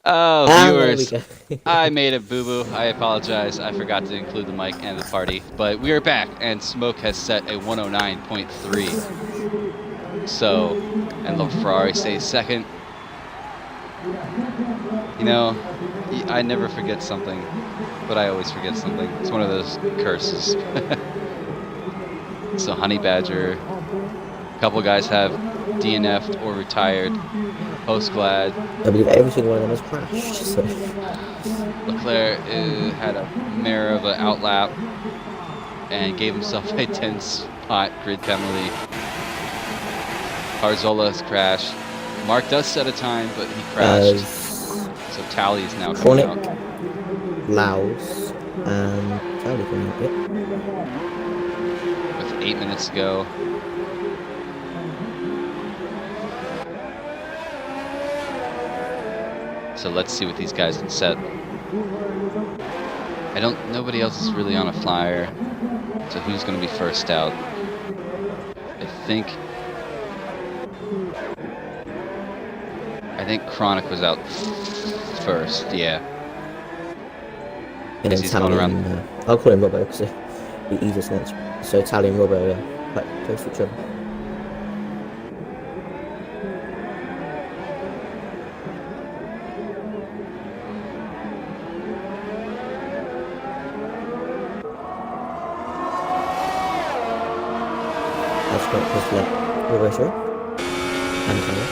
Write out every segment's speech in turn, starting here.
Oh, There we viewers, go. I made a boo-boo. I apologize. I forgot to include the mic and the party. But we are back, and Smoke has set a 109.3. So, and the Ferrari stays second. You know, I never forget something, but I always forget something. It's one of those curses. So Honey Badger, a couple guys have DNF'd or retired. Post Glad. I believe every single one of them has crashed. So. Leclerc had a mare of an outlap and gave himself a 10-spot grid penalty. Harzola's crashed. Mark does set a time, but he crashed. So Tally is now coming out. Laos and Tally coming out, yep. With 8 minutes to go. So let's see what these guys can set. Nobody else is really on a flyer. So who's going to be first out? I think Chronic was out first, yeah. And then he's going around. I'll call him Robbo because it'll be easiest next. So Tally and Robbo are quite close to each other. That's got his left. Robbo, sorry. And Tally.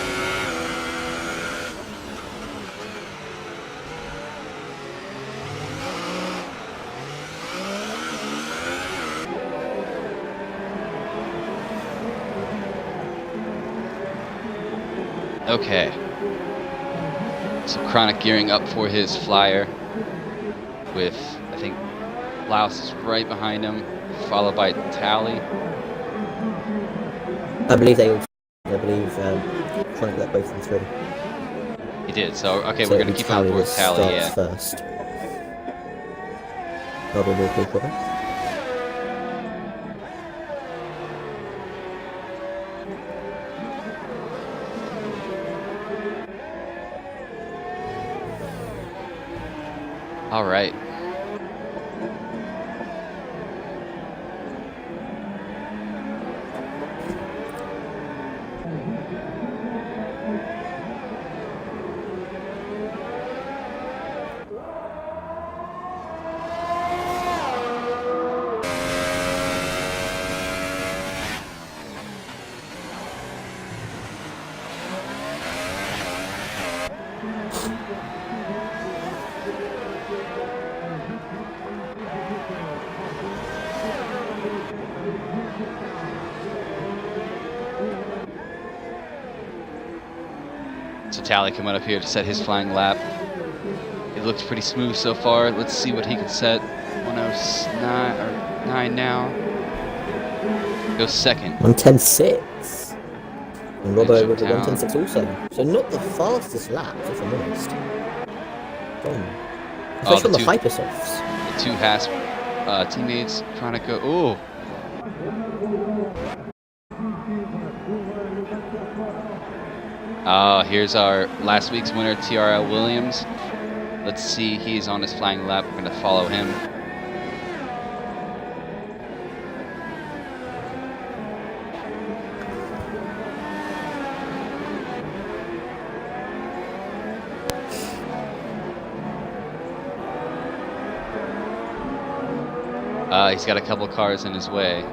Okay. So Chronic gearing up for his flyer with, I think, Laos is right behind him, followed by Tally. I believe Chronic let both of them through. He did, so okay, so we're going to keep on board Tally, yeah. First. That'll be really cool. All right. So Tally coming up here to set his flying lap. It looks pretty smooth so far. Let's see what he can set. 109 now. Goes second. 110.6. And Robbo with the 110.6 also. So not the fastest lap, if I'm honest. Especially on the Hypersofts. The two Haas teammates trying to go. Ooh. Here's our last week's winner, TRL Williams. Let's see, he's on his flying lap. We're going to follow him. He's got a couple cars in his way.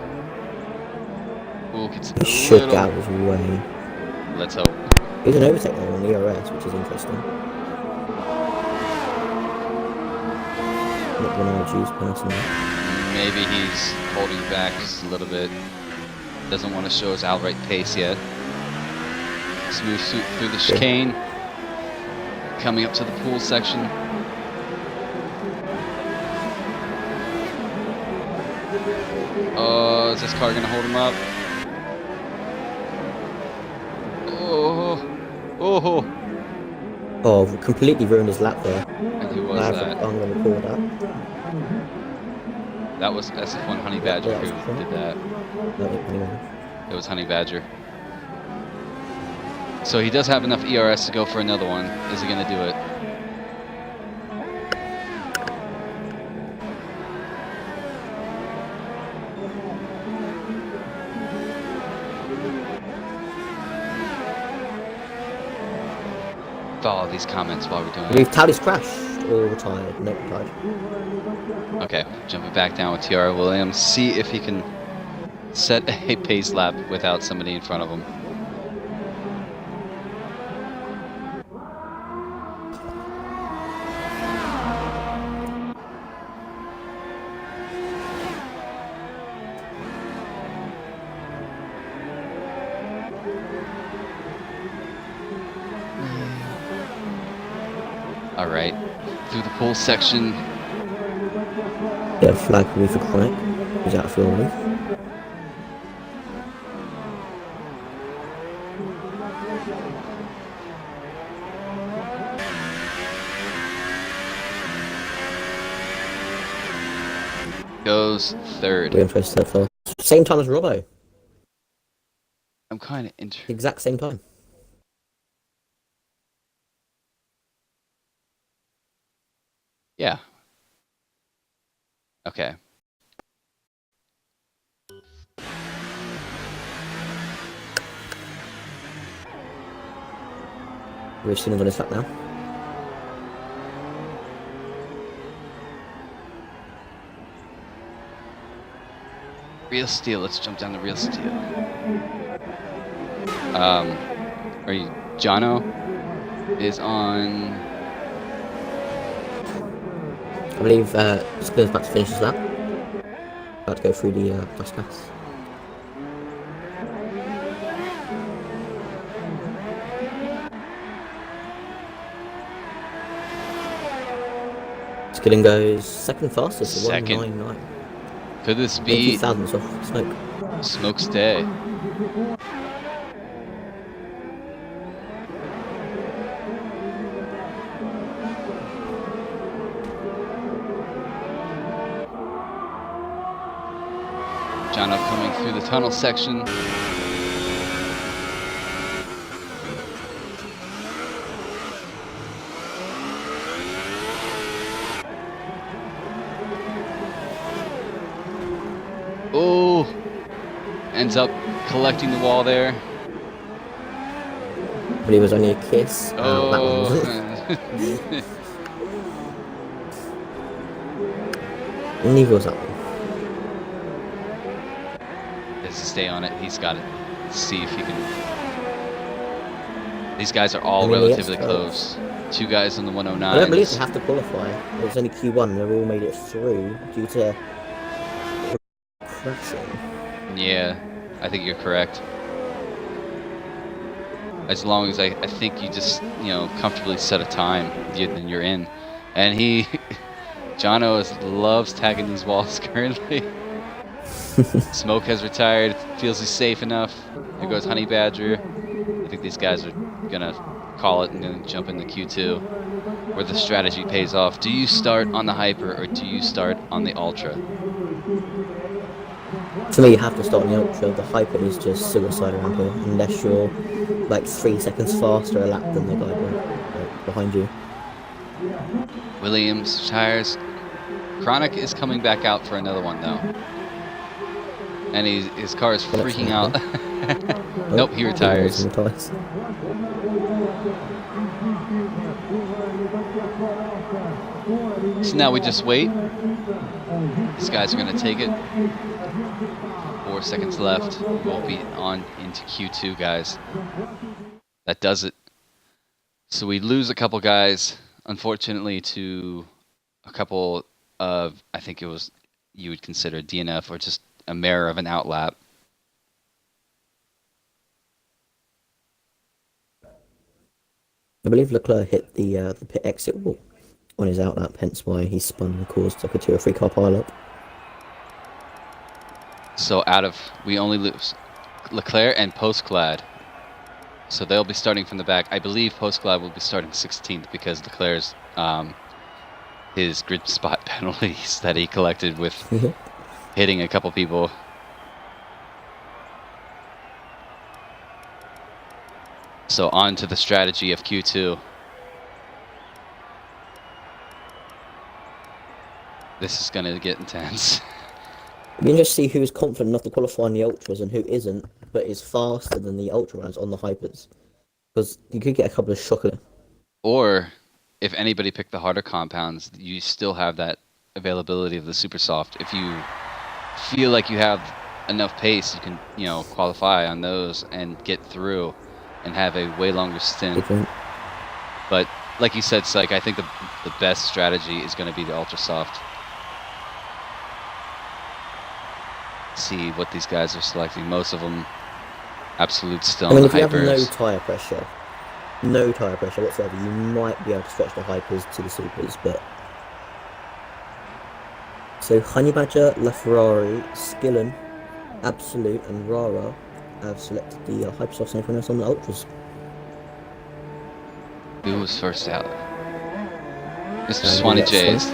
Ooh, gets a should get out of his way. Let's hope. He's an overtake now on the ERS, which is interesting. Not one I would choose personally. Maybe he's holding back just a little bit. Doesn't want to show his outright pace yet. Smooth through the chicane. Coming up to the pool section. Oh, is this car going to hold him up? Oh, completely ruined his lap there. And who was that? I'm going to call that. That was SF1 Honey Badger who did that. No, anyway. It was Honey Badger. So he does have enough ERS to go for another one. Is he going to do it? Follow these comments while we're doing it. Tally's crashed or retired? No, retired. Okay, jumping back down with Tiara Williams. See if he can set a pace lap without somebody in front of him. All right, through the pole section. Yeah, flag for me for Chronic. He's out of fuel relief. Goes third. Williams goes third first. Same time as Robbo. I'm kind of interested. Exact same time. Yeah. Okay. We've seen him on his lap now. Real Steel. Let's jump down to Real Steel. Are you? Jono is on. I believe Spinner's about to finish his lap. About to go through the plus gas. Skilling goes second fastest, Second. 199. Could this be 80,000 off Smoke? Smoke's day? Jono coming through the tunnel section. Oh, ends up collecting the wall there. But it was only a kiss. Oh, That one wasn't. Neither was that one. Has to stay on it. He's got to see if he can. These guys are all relatively close. Two guys on the 109. I don't believe they have to qualify. It was only Q1 and they've all made it through due to crashing. Yeah, I think you're correct. As long as I think you just, comfortably set a time, then you're in. And Jono loves tagging these walls currently. Smoke has retired, feels he's safe enough. Here goes Honey Badger. I think these guys are gonna call it and gonna jump into Q2, where the strategy pays off. Do you start on the Hyper or do you start on the Ultra? For me, you have to start on the Ultra. The Hyper is just suicide around here, unless you're like 3 seconds faster a lap than the guy behind you. Williams retires. Chronic is coming back out for another one though. And his car is freaking out. Nope, he retires. So now we just wait. These guys are going to take it. 4 seconds left. We'll be on into Q2, guys. That does it. So we lose a couple guys, unfortunately, to a couple of, I think it was, you would consider DNF or just a mirror of an outlap. I believe Leclerc hit the pit exit wall on his outlap, hence why he spun and caused like a 2 or 3 car pileup. So we only lose Leclerc and Postclad. So they'll be starting from the back. I believe Postclad will be starting 16th because Leclerc's his grid spot penalties that he collected with hitting a couple people. So on to the strategy of Q2. This is gonna get intense. It'd be interesting to see who is confident enough to qualify in the ultras and who isn't, but is faster than the ultra runners on the hypers. Because you could get a couple of shockers. Or if anybody picked the harder compounds, you still have that availability of the super soft. If you feel like you have enough pace, you can, qualify on those and get through and have a way longer stint. But like you said, Syke, I think the best strategy is going to be the ultra soft. See what these guys are selecting. Most of them absolute still. I mean, in if the you have hypers. no tyre pressure whatsoever, you might be able to stretch the hypers to the supers, but... So Honey Badger, LaFerrari, Skillen, Absolute and Rara have selected the hypersofts and everyone else on the ultras. Who was first out? Mr. Swanee Jays.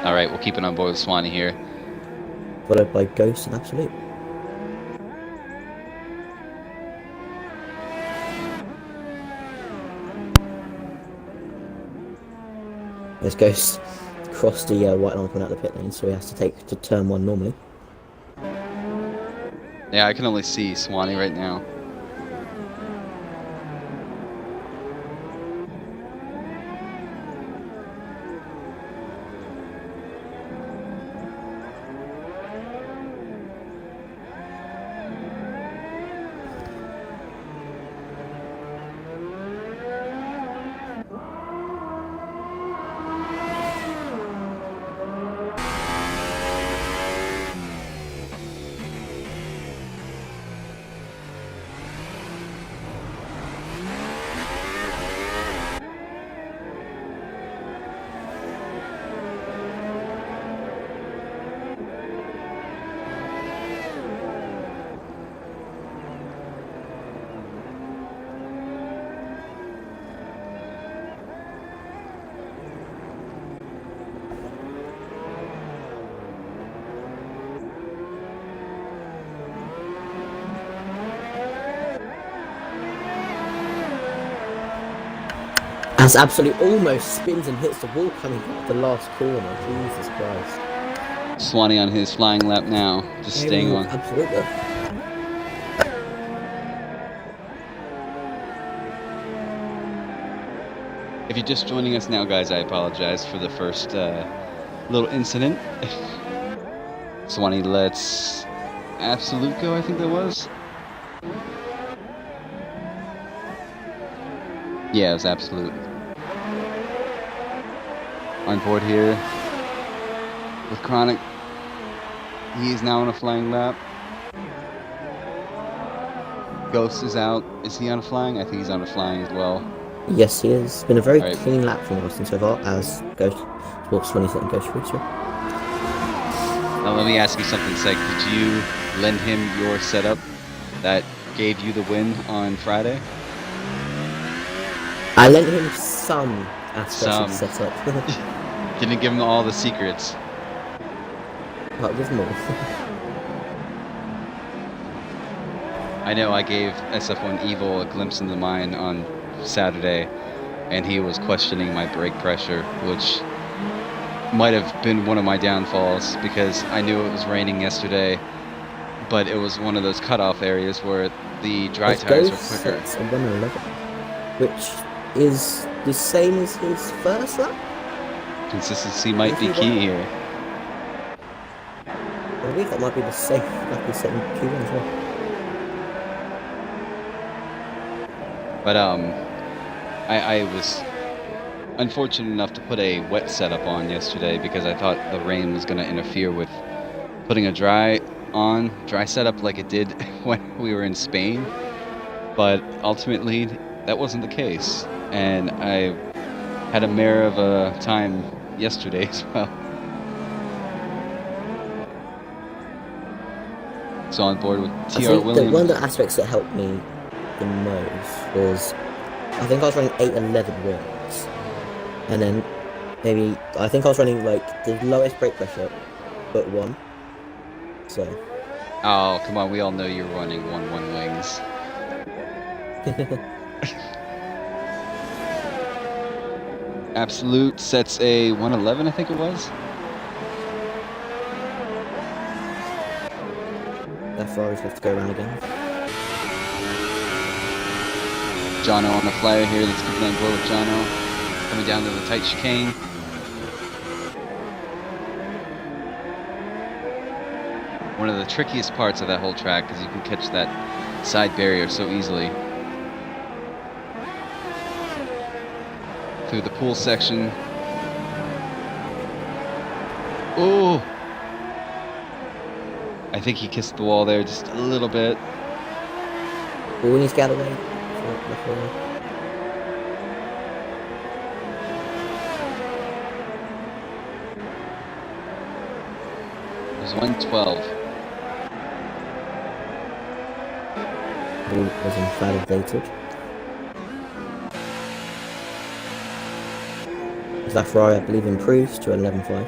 Alright, we'll keep it on board with Swanee here. Followed by Ghost and Absolute. There's Ghost crossed the white line coming out of the pit lane, so he has to take to turn one normally. Yeah, I can only see Swanee right now. As Absolute almost spins and hits the wall coming out the last corner. Jesus Christ. Swanee on his flying lap now, just staying on. Absolutely. If you're just joining us now, guys, I apologize for the first little incident. Swanee lets Absolute go, I think that was. Yeah, it was Absolute. On board here with Chronic. He's now on a flying lap. Ghost is out. Is he on a flying? I think he's on a flying as well. Yes, he is. It's been a very clean lap from Austin so far, as Ghost walks 20-second Ghost Rooster. Now let me ask you something, Seg. Did you lend him your setup that gave you the win on Friday? I lent him some aspects of the setup. Didn't give him all the secrets. But give him all. I know I gave SF1 Evil a glimpse into mine on Saturday, and he was questioning my brake pressure, which might have been one of my downfalls because I knew it was raining yesterday, but it was one of those cutoff areas where the dry tires were quicker. It's a 111, which is the same as his first lap. Consistency might be key here. I believe that might be the same lap he set in Q1 as well. But I was unfortunate enough to put a wet setup on yesterday because I thought the rain was going to interfere with putting a dry setup like it did when we were in Spain. But ultimately, that wasn't the case, and I had a mare of a time yesterday as well. So on board with TR Williams. One of the aspects that helped me the most was, I think I was running 811 wings, and then maybe I think I was running like the lowest brake pressure but one. So. Oh come on, we all know you're running 1-1 wings. Absolute sets a 111, I think it was. That Ferrari's have to go around again. Jono on the flyer here. Let's keep it on board with Jono. Coming down to the tight chicane. One of the trickiest parts of that whole track because you can catch that side barrier so easily. Through the pool section. Oh! I think he kissed the wall there just a little bit. Oh, he's got away. It was 112. Ball was invalidated. That Ferrari, I believe, improves to 11.5.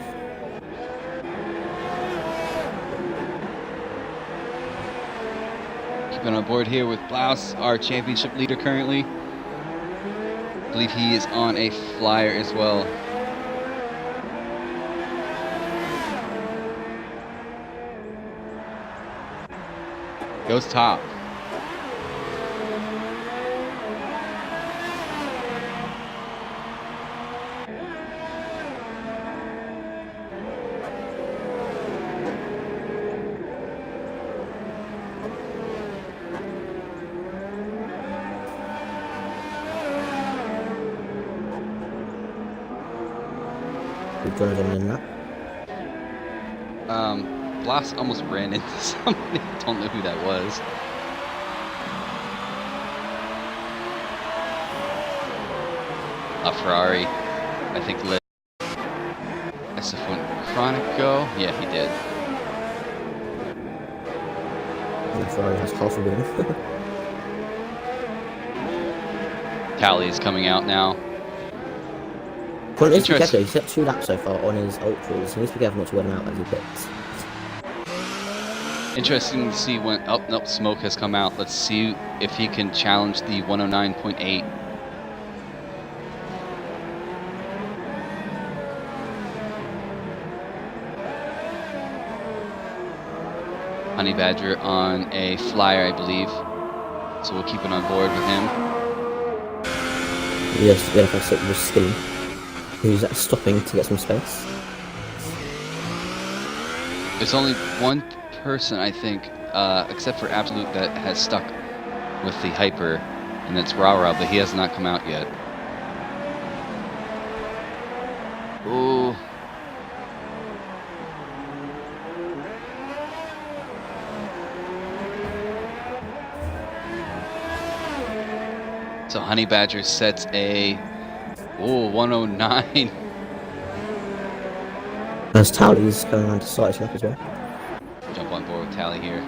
Keeping on board here with Blouse, our championship leader currently. I believe he is on a flyer as well. Goes top. Jonathan in that. Blouse almost ran into somebody. Don't know who that was. A Ferrari, I think, let SF1 Chronic go. Yeah, he did. And Ferrari has half a win. Tally is coming out now. Well, he needs to be careful. He's got 2 laps so far on his ultras. He needs to be careful not to wear them out as he pits. Interesting to see when. Oh, nope, smoke has come out. Let's see if he can challenge the 109.8. Honey Badger on a flyer, I believe. So we'll keep it on board with him. Yes, yeah, if I sit with Skinny, who's stopping to get some space. There's only one person, I think, except for Absolute, that has stuck with the Hyper, and that's Rara, but he has not come out yet. Ooh. So Honey Badger sets a 109. As Tally's going around to side lap as well. Jump on board with Tally here.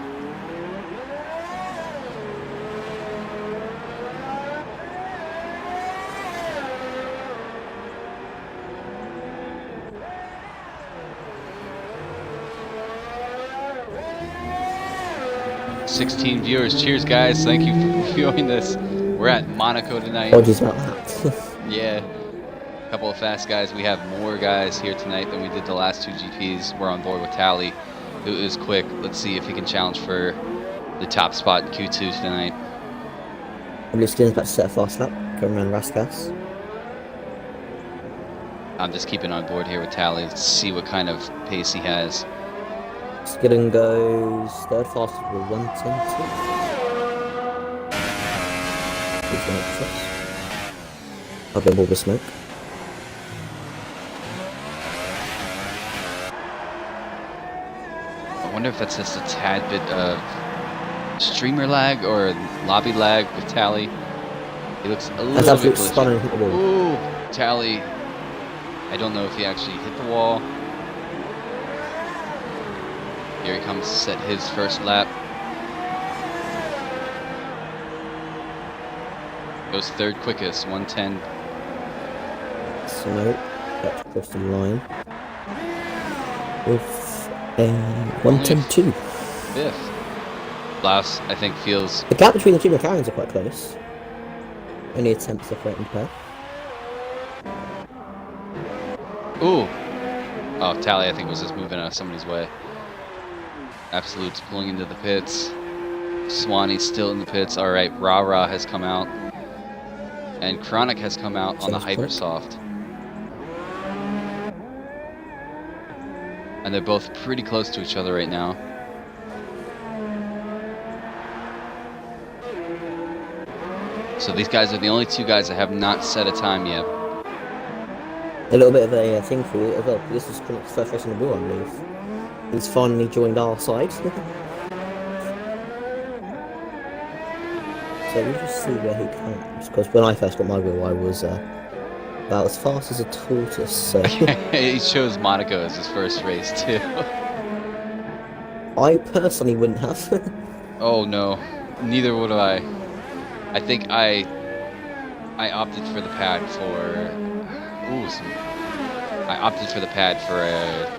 $16 viewers. Cheers, guys. Thank you for viewing this. We're at Monaco tonight. Apologies about that. Yeah. A couple of fast guys. We have more guys here tonight than we did the last 2 GPs. We're on board with Tally. It was quick. Let's see if he can challenge for the top spot in Q2 tonight. I believe Skin's about to set a fast lap, going around Raskas. I'm just keeping on board here with Tally. Let's see what kind of pace he has. Skidden goes third fastest with 110.2. I've been bored with smoke. I wonder if that's just a tad bit of streamer lag or lobby lag with Tally. He looks a little bit glitchy. Hit the wall. Ooh, Tally. I don't know if he actually hit the wall. Here he comes to set his first lap. Goes third quickest, 110. Smoke, that's across the line. With a 110.2. Fifth. Blouse, I think, feels... The gap between the two McLarens are quite close. Any attempts to threaten Perth? Ooh. Oh, Tally, I think, was just moving out of somebody's way. Absolute's pulling into the pits. Swanee's still in the pits. All right, Ra has come out. And Chronic has come out on the Hypersoft. And they're both pretty close to each other right now. So these guys are the only two guys that have not set a time yet. A little bit of a thing for you as well. This is Chronic's first race in the wheel, I believe. He's finally joined our side. So we'll just see where he comes. Because when I first got my wheel, I was about as fast as a tortoise. So he chose Monaco as his first race too. I personally wouldn't have. Oh no, neither would I. I think I opted for the pad for. I opted for the pad for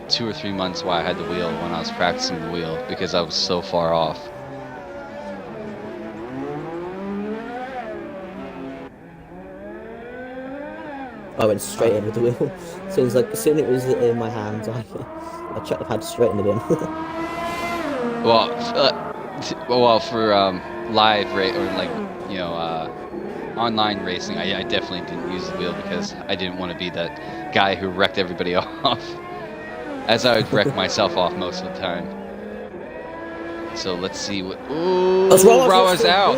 2 or 3 months while I had the wheel when I was practicing the wheel because I was so far off. I went straight in with the wheel. As soon as it was in my hands, I chucked the pad straight in the bin. Well, for live rate or online racing, I definitely didn't use the wheel because I didn't want to be that guy who wrecked everybody off, as I would wreck myself off most of the time. So let's see what. Ooh, Rawa's out.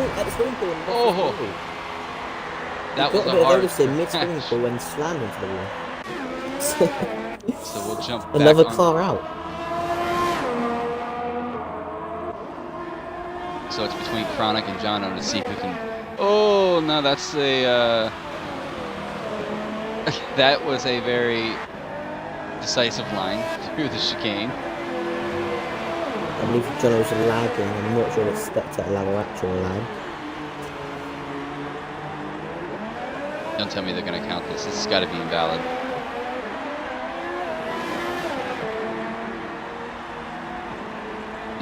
Oh, that was a hard. Mid-swing pull when slammed into the wheel. So we'll jump back Another on. car out. So it's between Chronic and Jono to see who can. Oh no, that's a. That was a very decisive line through the chicane. I believe Jono's lagging. I'm not sure if it's spectator lag or actual lag. Don't tell me they're going to count this. This has got to be invalid.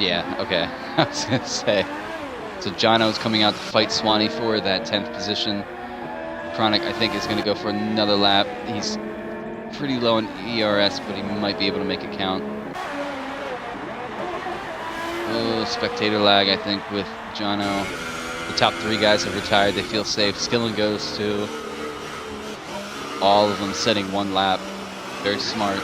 Yeah, okay. I was going to say. So Jono's coming out to fight Swanee for that 10th position. Chronic, I think, is going to go for another lap. He's pretty low in ERS, but he might be able to make it count. Oh, spectator lag, I think, with Jono. The top 3 guys have retired. They feel safe. Skillen goes to. All of them setting 1 lap. Very smart.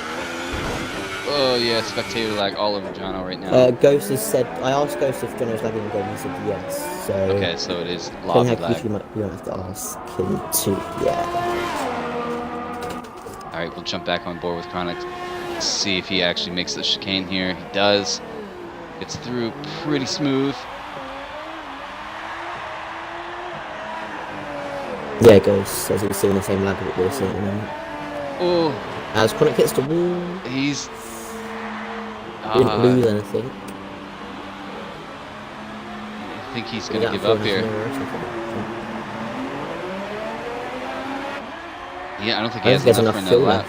Oh yeah, spectator lag all over Jono right now. Ghost has said, I asked Ghost if Jono's lagging again, he said yes. So okay, so it is lobby lag. You might have to ask him too, yeah. Alright, we'll jump back on board with Chronic. See if he actually makes the chicane here. He does. Gets through pretty smooth. Yeah, Ghost says he's seeing the same lag that we're seeing at the moment. Oh, as Chronic hits the wall, he's didn't lose anything. I think he's gonna give up here. Yeah, I don't think he has enough for another lap.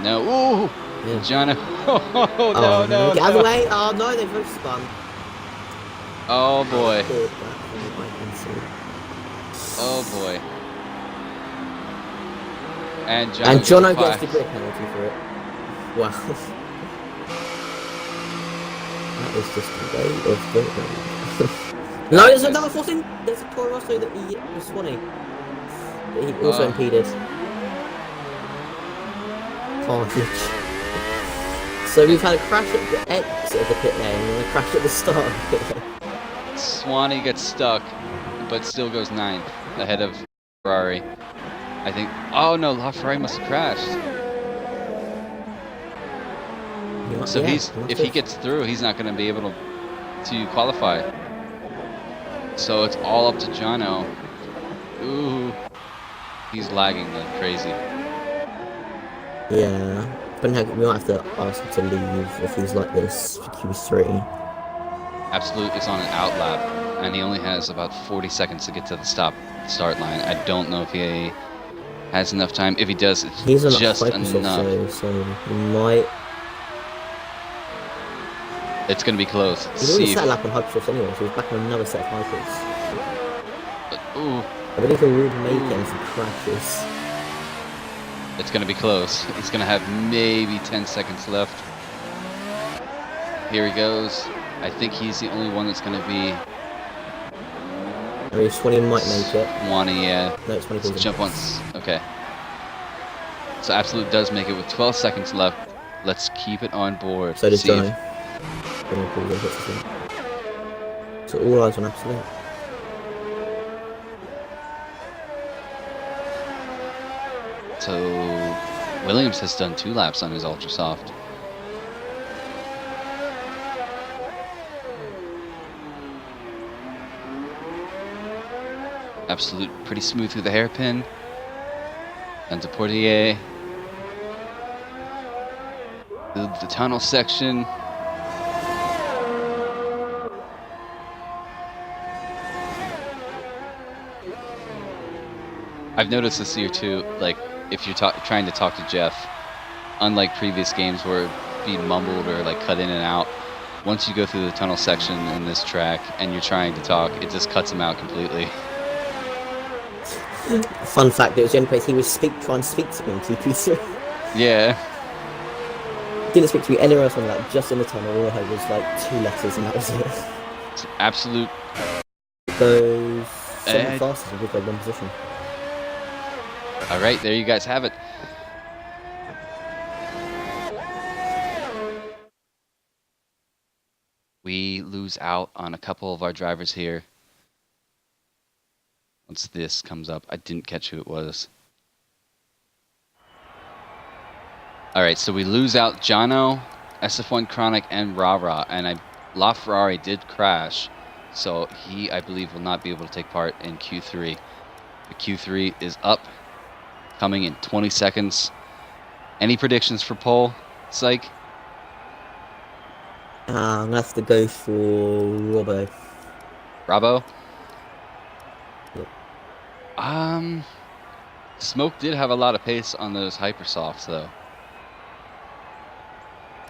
No, ooh, yeah. Jono. Oh no! Get out of the way! Oh no, they've both spun. Oh boy. Oh boy. And Jono gets the grid penalty for it. Wow. That is just the way of the no, there's another forcing. There's a Toro Rosso that he was Swanee. That he also impeded. Carnage. So we've had a crash at the exit of the pit lane and a crash at the start of the pit lane. Swanee gets stuck, but still goes 9th ahead of Ferrari. I think. Oh no, LaFerrari must have crashed. So if he gets through, he's not going to be able to qualify. So it's all up to Jono. Ooh, he's lagging like crazy. Yeah, but we might have to ask him to leave if he's like this for Q3. Absolute is on an out lap, and he only has about 40 seconds to get to the start line. I don't know if he has enough time. If he does, it's just enough. So he might. It's going to be close. He's already set a lap on Hypersoft anyway, so he's back on another set of Hypers. Ooh, I believe he will make it some crashes. It's going to be close. He's going to have maybe 10 seconds left. Here he goes. I think he's the only one that's going to be... Race 20 might make it. 20, yeah. No, it's 20. Jump once. Okay. So Absolute does make it with 12 seconds left. Let's keep it on board. So does Jono. So all eyes on Absolute. So Williams has done 2 laps on his Ultra Soft. Absolute pretty smooth through the hairpin. And to Portier. The tunnel section. I've noticed this year too, like if you're trying to talk to Jeff, unlike previous games where it'd be mumbled or like cut in and out, once you go through the tunnel section in this track and you're trying to talk, it just cuts him out completely. Fun fact, it was the only place he was trying to speak to me in GP3. Yeah. Didn't speak to me anywhere else on that, just in the tunnel. All I heard was like 2 letters and that was it. It's Absolute. Goes 7 fastest with like 1 position. Alright, there you guys have it. We lose out on a couple of our drivers here. Once this comes up, I didn't catch who it was. Alright, so we lose out Jono, SF1 Chronic, and Rara, and LaFerrari did crash, so he, I believe, will not be able to take part in Q3. The Q3 is up, coming in 20 seconds. Any predictions for pole, Psych? I'm gonna have to go for Robbo. Bravo? Yep. Smoke did have a lot of pace on those Hypersofts, though.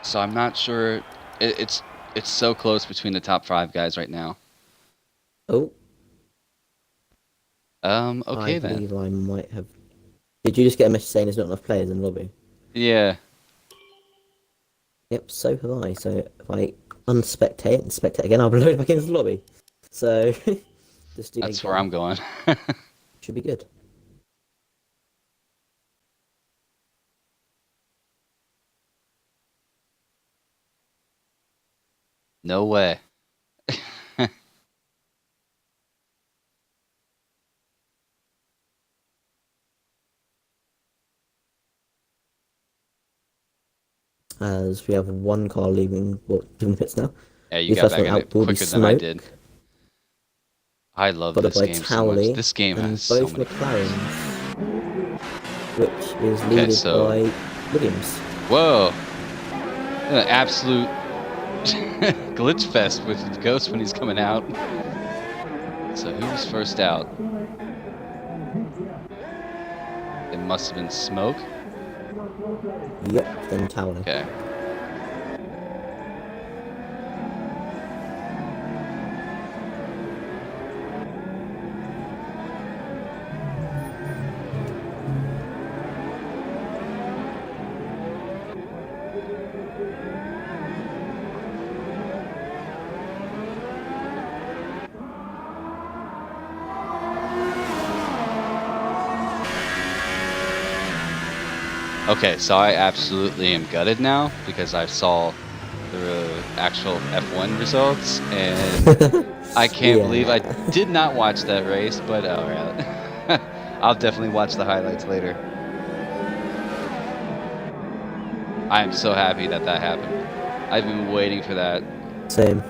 So I'm not sure. It's so close between the top 5 guys right now. Oh. Okay then. I believe I might have. Did you just get a message saying there's not enough players in the lobby? Yeah. Yep, so have I. So if I unspectate and spectate again, I'll be loaded back into the lobby. So just do that. That's where I'm going. Should be good. No way. As we have 1 car leaving the pits now. Yeah, you got back in it quicker than I did. Smoke, I love followed this by game so much. Towley, This game and has so both many. McLarens, which is leaded by Williams. Whoa! An absolute glitch fest with Ghost when he's coming out. So who's first out? It must have been Smoke. Yep, then Towley. Okay. Okay, so I absolutely am gutted now because I saw the actual F1 results and I can't believe I did not watch that race, but alright. I'll definitely watch the highlights later. I am so happy that that happened. I've been waiting for that. Same.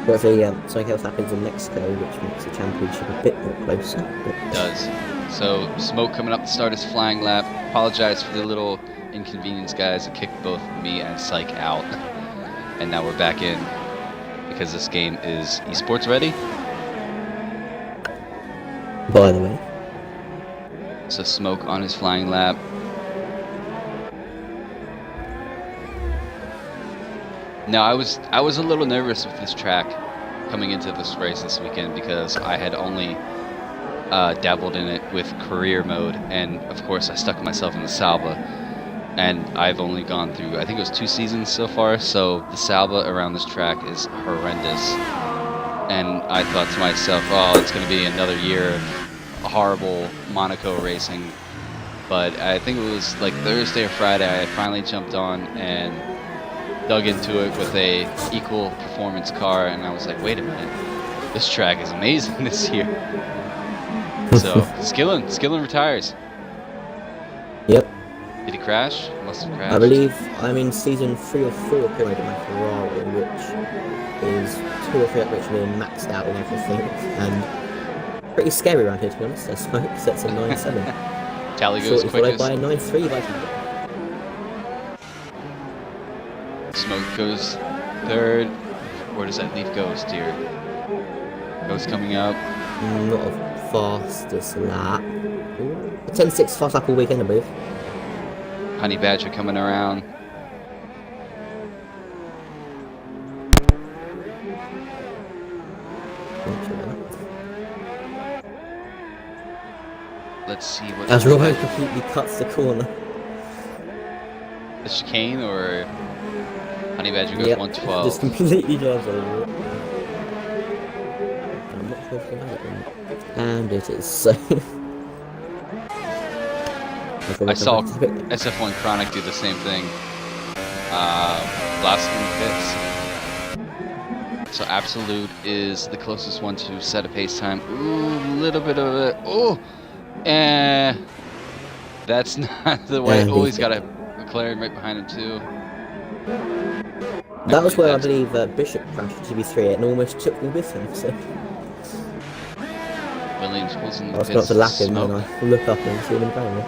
But if something else happens in Mexico, which makes the championship a bit more closer. It does. So, Smoke coming up to start his flying lap. Apologize for the little inconvenience, guys. It kicked both me and Psych out. And now we're back in because this game is esports ready. By the way. So, Smoke on his flying lap. Now, I was a little nervous with this track coming into this race this weekend because I had only dabbled in it with career mode, and of course I stuck myself in the Salva, and I've only gone through, I think it was 2 seasons so far, so the Salva around this track is horrendous. And I thought to myself, oh, it's going to be another year of horrible Monaco racing. But I think it was like Thursday or Friday, I finally jumped on and dug into it with a equal performance car, and I was like, wait a minute, this track is amazing this year. So Skillen retires. Yep. Did he crash? Must have crashed. I believe I'm in season 3 or 4 appearing in my Ferrari, which is 2 or 3 up which being maxed out and everything, and pretty scary around here to be honest. There's smoke, so it's a 9.7. Tally goes followed quickest. by a 9.3 Viking. Smoke goes third. Where does that leaf go, Steer? Ghost coming up. Not a fastest lap. Ooh, a 10.6 fast lap all weekend, I believe. Honey Badger coming around. Let's see what. As Robo completely cuts the corner. The chicane or Honey Badger goes Yep, 112. just completely drives over it. I'm not sure if about it or not. And it is so. I saw SF1 Chronic do the same thing. Last pits. So Absolute is the closest one to set a pace time. Ooh, little bit of it. Oh, that's not the way. Oh, he's got a McLaren right behind him too. That was where I believe Bishop crashed GP3 and almost took me with him. So Williams pulls in the I was pits. about to lap him and I look up and see him in the barrel.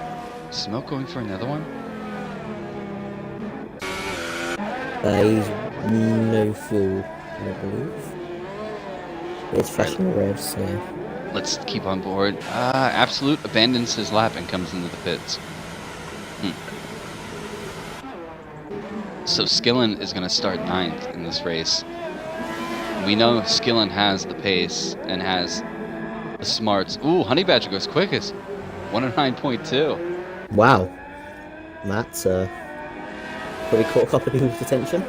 Smoke going for another one? He's no fuel, I believe. It's flashing red, so. Let's keep on board. Absolute abandons his lap and comes into the pits. So Skillen is going to start 9th in this race. We know Skillen has the pace and has the smarts. Ooh, Honey Badger goes quickest. 109.2. Wow. That's probably caught a couple of people's attention.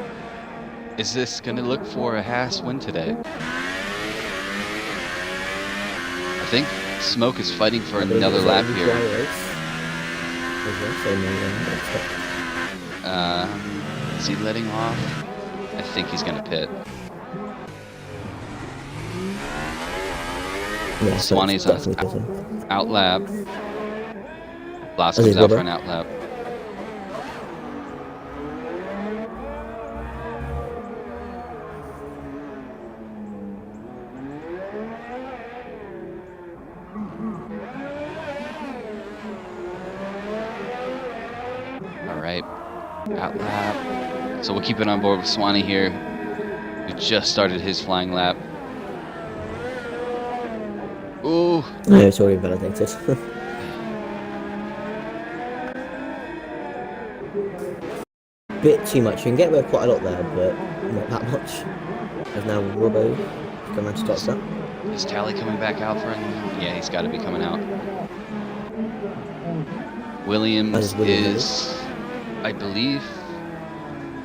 Is this going to look for a Haas win today? I think Smoke is fighting for another lap here. Is he letting off? I think he's going to pit. Yeah, Swanee's on out lap. Blast comes out for an out lap. Alright, out lap. So we'll keep it on board with Swanee here, who just started his flying lap. Ooh! No, it's already validated. Bit too much. You can get away with quite a lot there, but not that much. There's now Robbo coming around to start that. Is Tally coming back out for him? Yeah, he's got to be coming out. Williams is, I believe,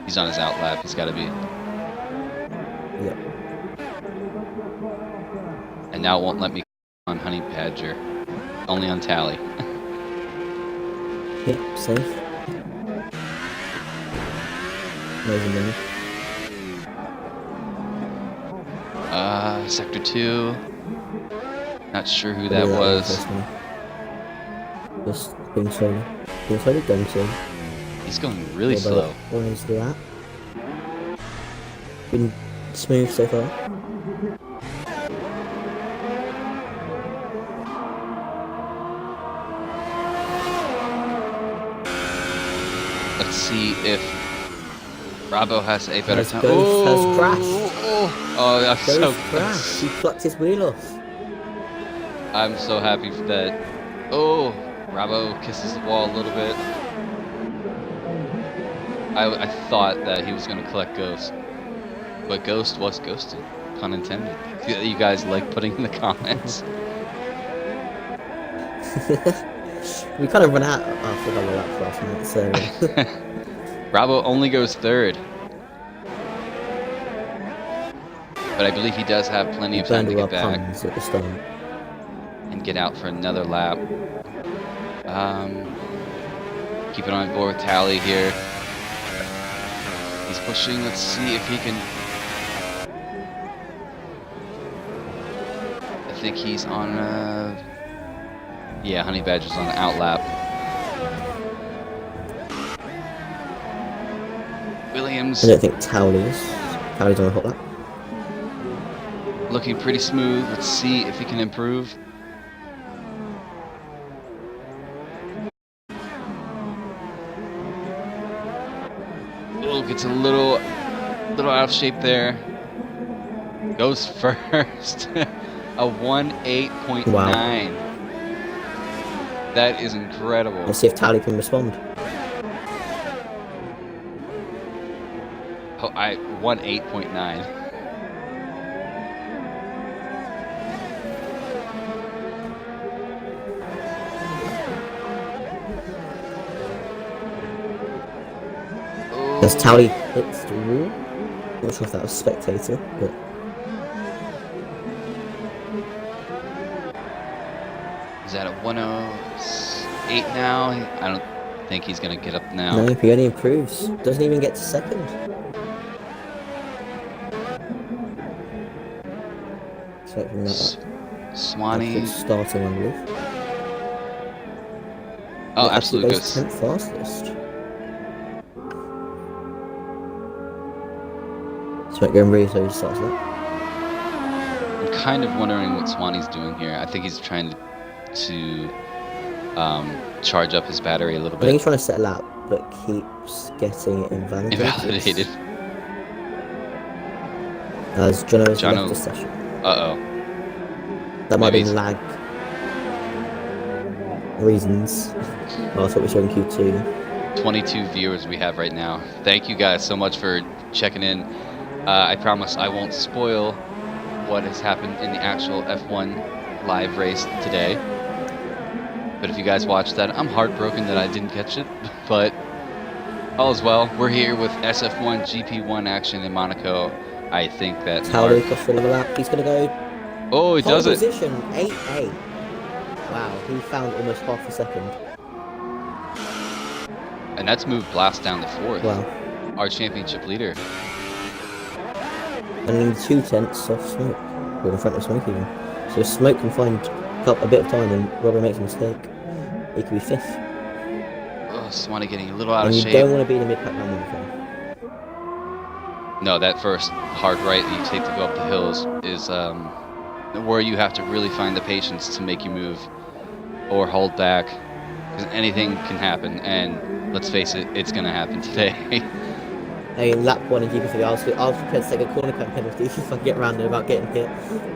he's on his out lap. He's got to be. Yep. And now it won't let me on Honey Badger, only on Tally. Yep, safe. Amazing. Sector 2. Not sure who that was. Just being slowly. Being slowly going to. He's going really slow. Why is that? Been smooth so far. Let's see if Bravo has a better time. Ghost has crashed. Oh, that's so crashed. He plucked his wheel off. I'm so happy for that. Oh, Bravo kisses the wall a little bit. I thought that he was going to collect Ghost, but Ghost was ghosted. pun intended, that you guys like putting in the comments. We kind of run out after a couple of laps last minute, so Bravo only goes third. But I believe he does have plenty of time to get back at the start. and get out for another lap. Keep it on board with Tally here. He's pushing. Let's see if he can. I think he's on yeah, Honey Badger's on the out lap. Williams. I don't think Towley's on a hot lap. Looking pretty smooth. Let's see if he can improve. Oh, gets a little out of shape there. Goes first. A 1:08.9. Wow. That is incredible. Let's see if Tally can respond. Oh, 1:08.9. As Tally hits the wall. Not sure if that was spectator, but Is that a 1:08 now? I don't think he's gonna get up now. no, he only improves. Doesn't even get to second. Expecting that. Swanee. Starting, I believe. Oh, It actually absolutely goes goes. 10th fastest. Smoke going really so he starts that. I'm kind of wondering what Swanee's doing here. I think he's trying to charge up his battery a little I think bit. he's trying to settle out, but keeps getting it invalidated. Invalidated. As Jono's Jono. left the session. Uh-oh. That might Maybe be it's- lag reasons. Oh, I thought we saw in Q2. 22 viewers we have right now. Thank you guys so much for checking in. I promise I won't spoil what has happened in the actual F1 live race today. But if you guys watched that, I'm heartbroken that I didn't catch it. But all is well. We're here with SF1 GP1 action in Monaco. I think that Tally across the level lap. He's going to go. Oh, he pole does it. position, 8-8. Wow, he found almost half a second. And that's moved Blast down to fourth. Wow. Our championship leader. And in 2/10 off Smoke. Or in front of Smoke even. So if Smoke can find a bit of time and Robert makes a mistake, he could be 5th. Oh, Swanee getting a little out And of you shape. don't want to be in the mid-pack number one. No, that first hard right that you take to go up the hills is where you have to really find the patience to make you move or hold back, because anything can happen, and let's face it, it's going to happen today. I mean, lap 1 in GP3, I was prepared to take a corner cut penalty if I get around it without getting hit.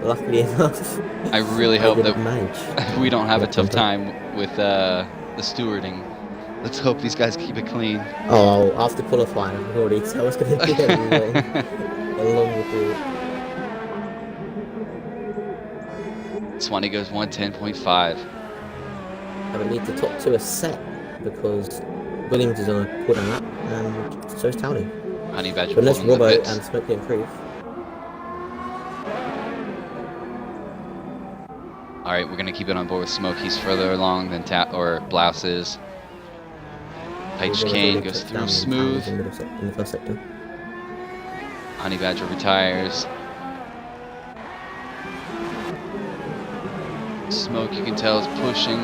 Luckily enough, I really hope didn't that manage. we don't have a Yeah, tough contact. time with the stewarding. Let's hope these guys keep it clean. Oh, after qualifying, I could already tell it's going to be a long report. Swanee goes 110.5. I believe the top 2 are set because Williams is on a quarter lap and so is Towley. Honey Badger But unless pulling the Robbo pits. and Smoke can improve. All right, we're gonna keep it on board with Smoke. He's further along than Blouse is. Page Robbo's Kane already goes touched through down smooth. in the first sector. Honey Badger retires. Smoke, you can tell, is pushing.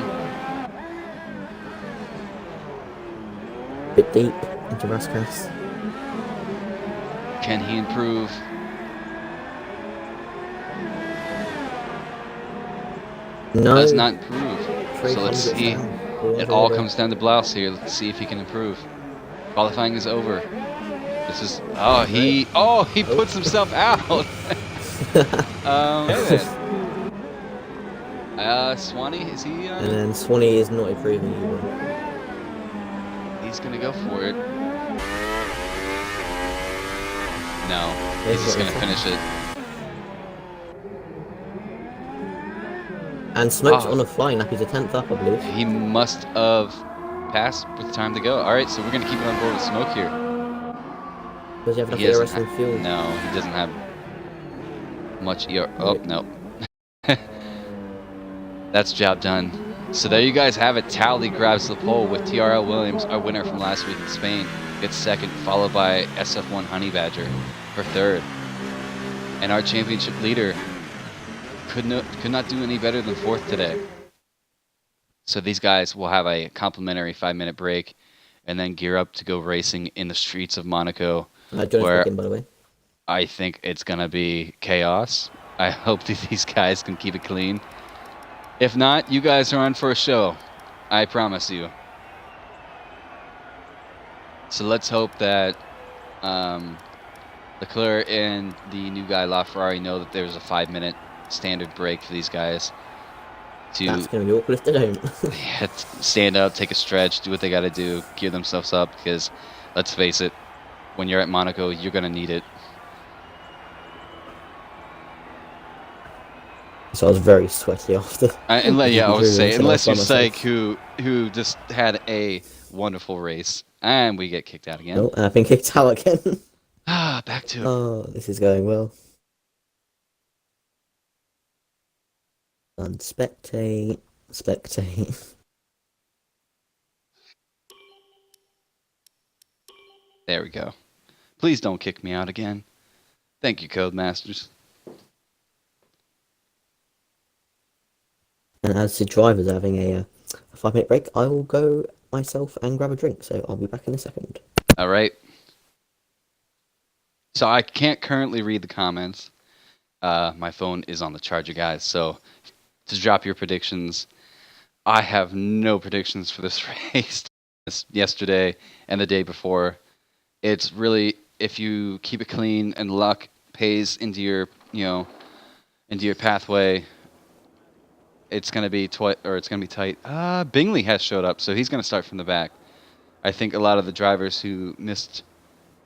Bit deep into Raskas. Can he improve? No, Does not improve. So 300 let's see. down. It all comes down to Blouse here. Let's see if he can improve. Qualifying is over. This is he puts himself out. Swanee, is he? And then Swanee is not improving either. He's gonna go for it. No, he's Here's just what gonna it's finish it. And Smoke's on a flying lap. He's a 10th up, I believe. He must have passed with time to go. All right, so we're gonna keep it on board with Smoke here. Does he have enough He doesn't ERS and fuel? No, he doesn't have much ER. Oh, Nope. no. That's job done. So there you guys have it. Tally grabs the pole with TRL Williams, our winner from last week in Spain, gets second, followed by SF1 Honey Badger for third. And our championship leader could not do any better than fourth today. So these guys will have a complimentary 5-minute break and then gear up to go racing in the streets of Monaco, where Back in, by the way. I think it's going to be chaos. I hope these guys can keep it clean. If not, you guys are on for a show. I promise you. So let's hope that Leclerc and the new guy LaFerrari know that there's a 5-minute standard break for these guys. That's going to be awkward if they don't. Yeah, stand up, take a stretch, do what they got to do, gear themselves up, because let's face it, when you're at Monaco, you're going to need it. So I was very sweaty after. I would say, unless you're Syke, who just had a wonderful race, and we get kicked out again. Oh, I've been kicked out again. Back to it. Oh, this is going well. And spectate. There we go. Please don't kick me out again. Thank you, Codemasters. And as the driver's having a 5-minute break, I will go myself and grab a drink. So I'll be back in a second. All right. So I can't currently read the comments. My phone is on the charger, guys. So to drop your predictions, I have no predictions for this race. Yesterday and the day before, it's really, if you keep it clean and luck pays into your pathway, it's gonna be tight. Bingley has showed up, so he's gonna start from the back. I think a lot of the drivers who missed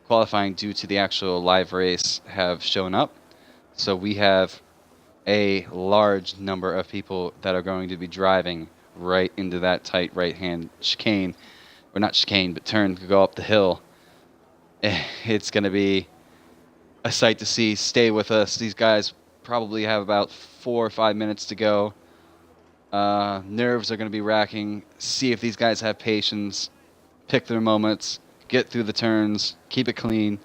qualifying due to the actual live race have shown up. So we have a large number of people that are going to be driving right into that tight right-hand chicane, or not chicane, but turn to go up the hill. It's going to be a sight to see. Stay with us. These guys probably have about 4 or 5 minutes to go. Nerves are going to be racking. See if these guys have patience. Pick their moments. Get through the turns. Keep it clean.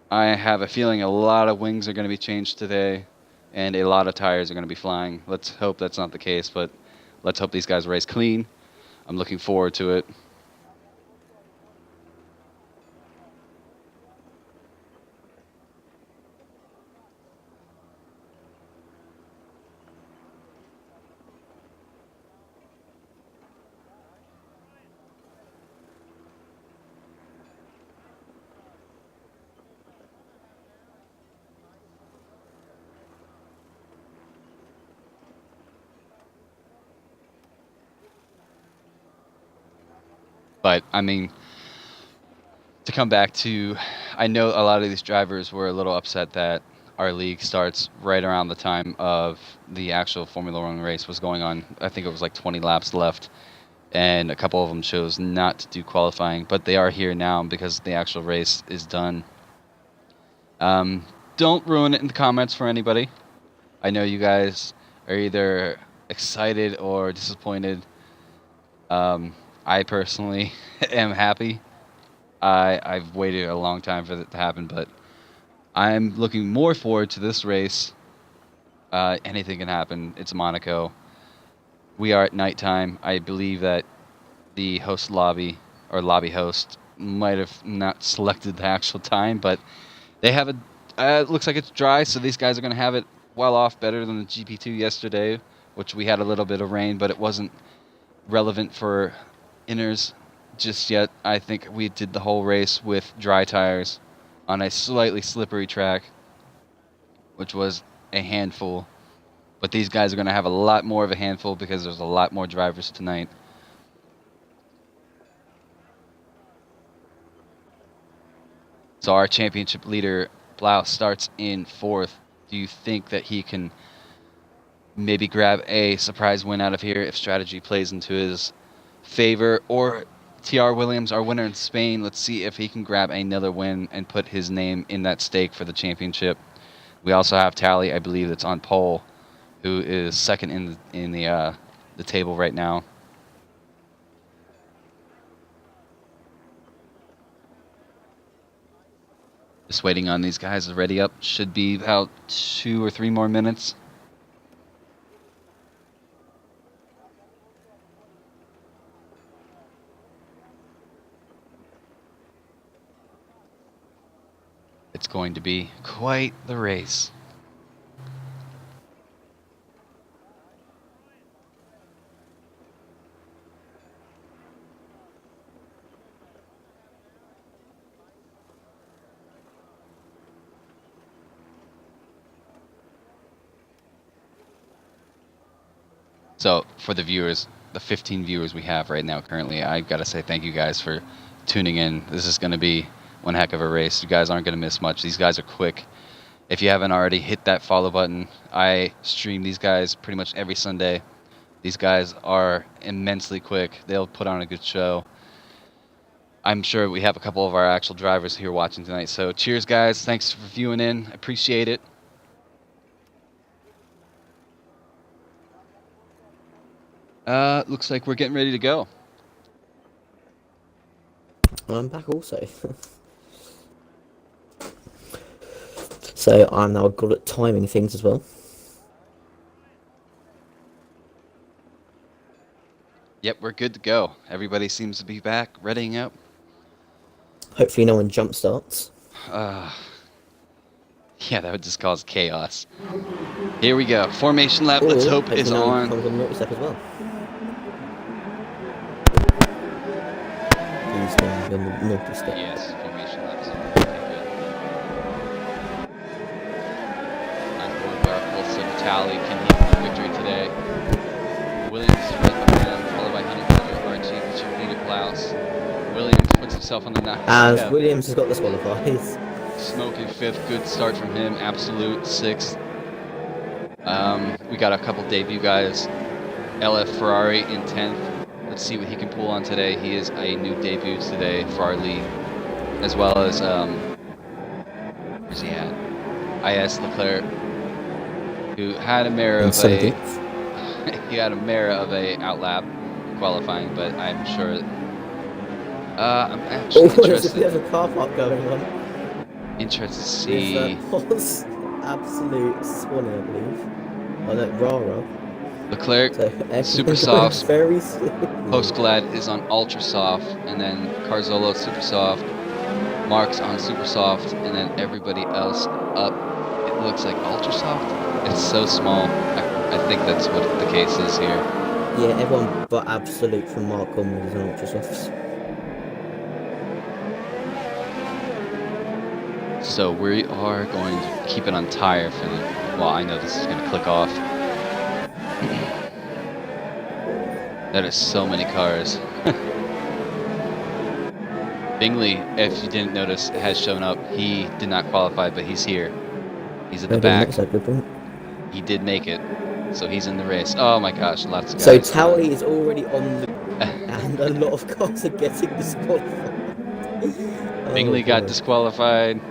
I have a feeling a lot of wings are going to be changed today, and a lot of tires are going to be flying. Let's hope that's not the case, but let's hope these guys race clean. I'm looking forward to it. But, I mean, to come back to, I know a lot of these drivers were a little upset that our league starts right around the time of the actual Formula 1 race was going on. I think it was like 20 laps left, and a couple of them chose not to do qualifying, but they are here now because the actual race is done. Don't ruin it in the comments for anybody. I know you guys are either excited or disappointed. I personally am happy. I've waited a long time for that to happen, but I'm looking more forward to this race. Anything can happen. It's Monaco. We are at nighttime. I believe that the host lobby, or lobby host, might have not selected the actual time, but they have it looks like it's dry, so these guys are going to have it well off, better than the GP2 yesterday, which we had a little bit of rain, but it wasn't relevant for inners just yet. I think we did the whole race with dry tires on a slightly slippery track, which was a handful. But these guys are going to have a lot more of a handful because there's a lot more drivers tonight. So our championship leader, Blau, starts in fourth. Do you think that he can maybe grab a surprise win out of here if strategy plays into his favor. Or TR Williams, our winner in Spain, let's see if he can grab another win and put his name in that stake for the championship. We also have Tally, I believe, that's on pole, who is second in the table right now. Just waiting on these guys to ready up. Should be about 2 or 3 more minutes. It's going to be quite the race. So for the viewers, the 15 viewers we have right now currently, I've got to say thank you guys for tuning in. This is going to be one heck of a race. You guys aren't going to miss much. These guys are quick. If you haven't already, hit that follow button. I stream these guys pretty much every Sunday. These guys are immensely quick. They'll put on a good show. I'm sure we have a couple of our actual drivers here watching tonight. So cheers, guys. Thanks for viewing in. Appreciate it. Looks like we're getting ready to go. I'm back also. So I'm now good at timing things as well. Yep, we're good to go. Everybody seems to be back, readying up. Hopefully no one jump starts. Yeah, that would just cause chaos. Here we go. Formation lap, let's hope is on. Comes on multi-step as well. He's going to be multi-step. Yes, formation lap is on. Okay, good. I'm going with our full set tally. Can he get victory today? Williams is right behind, followed by Honeycutter, Archie, Chiquita, Blouse. Williams puts himself on the knock. As Williams has got disqualified. Smoking 5th, good start from him. Absolute 6th. We got a couple debut guys. LF Ferrari in 10th. Let's see what he can pull on today. He is a new debut today for our league, as well as where's he at? IS Leclerc, who had a mirror of a he had a mirror of a outlap qualifying, but I'm sure. I'm actually interested. There's a bit of a car park going on. Interested to see. Was absolute Swanee, I believe. Oh no, Rara. Leclerc, So super soft. Very Postglad is on ultra soft, and then Carzolo super soft. Mark's on super soft, and then everybody else up. It looks like ultra soft. It's so small. I think that's what the case is here. Yeah, everyone but absolute from Mark onwards is on ultra softs. So we are going to keep it on tire for the. Well, I know this is going to click off. That is so many cars. Bingley, if you didn't notice, has shown up. He did not qualify, but he's here. He's at the back. He did make it, so he's in the race. Oh my gosh, lots of guys. So Tally is already on the and a lot of cars are getting disqualified. Bingley got disqualified.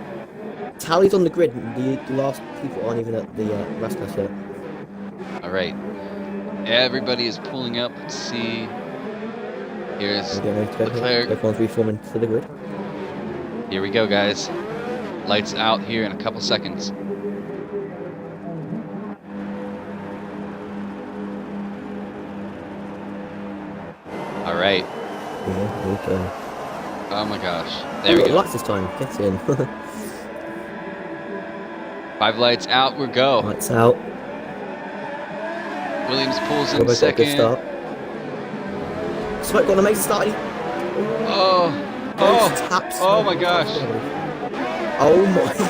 Tally's on the grid. The last people aren't even at the race class yet. All right. Everybody is pulling up. Let's see. Here's Leclerc. Everyone's reforming to the grid. Here we go, guys. Lights out here in a couple seconds. All right. Yeah, okay. Oh my gosh. There we go. Lights this time. Get in. 5 lights out. We're go. Lights out. Williams pulls in second. Start. Smoke got an amazing start. Oh my gosh. Oh my god.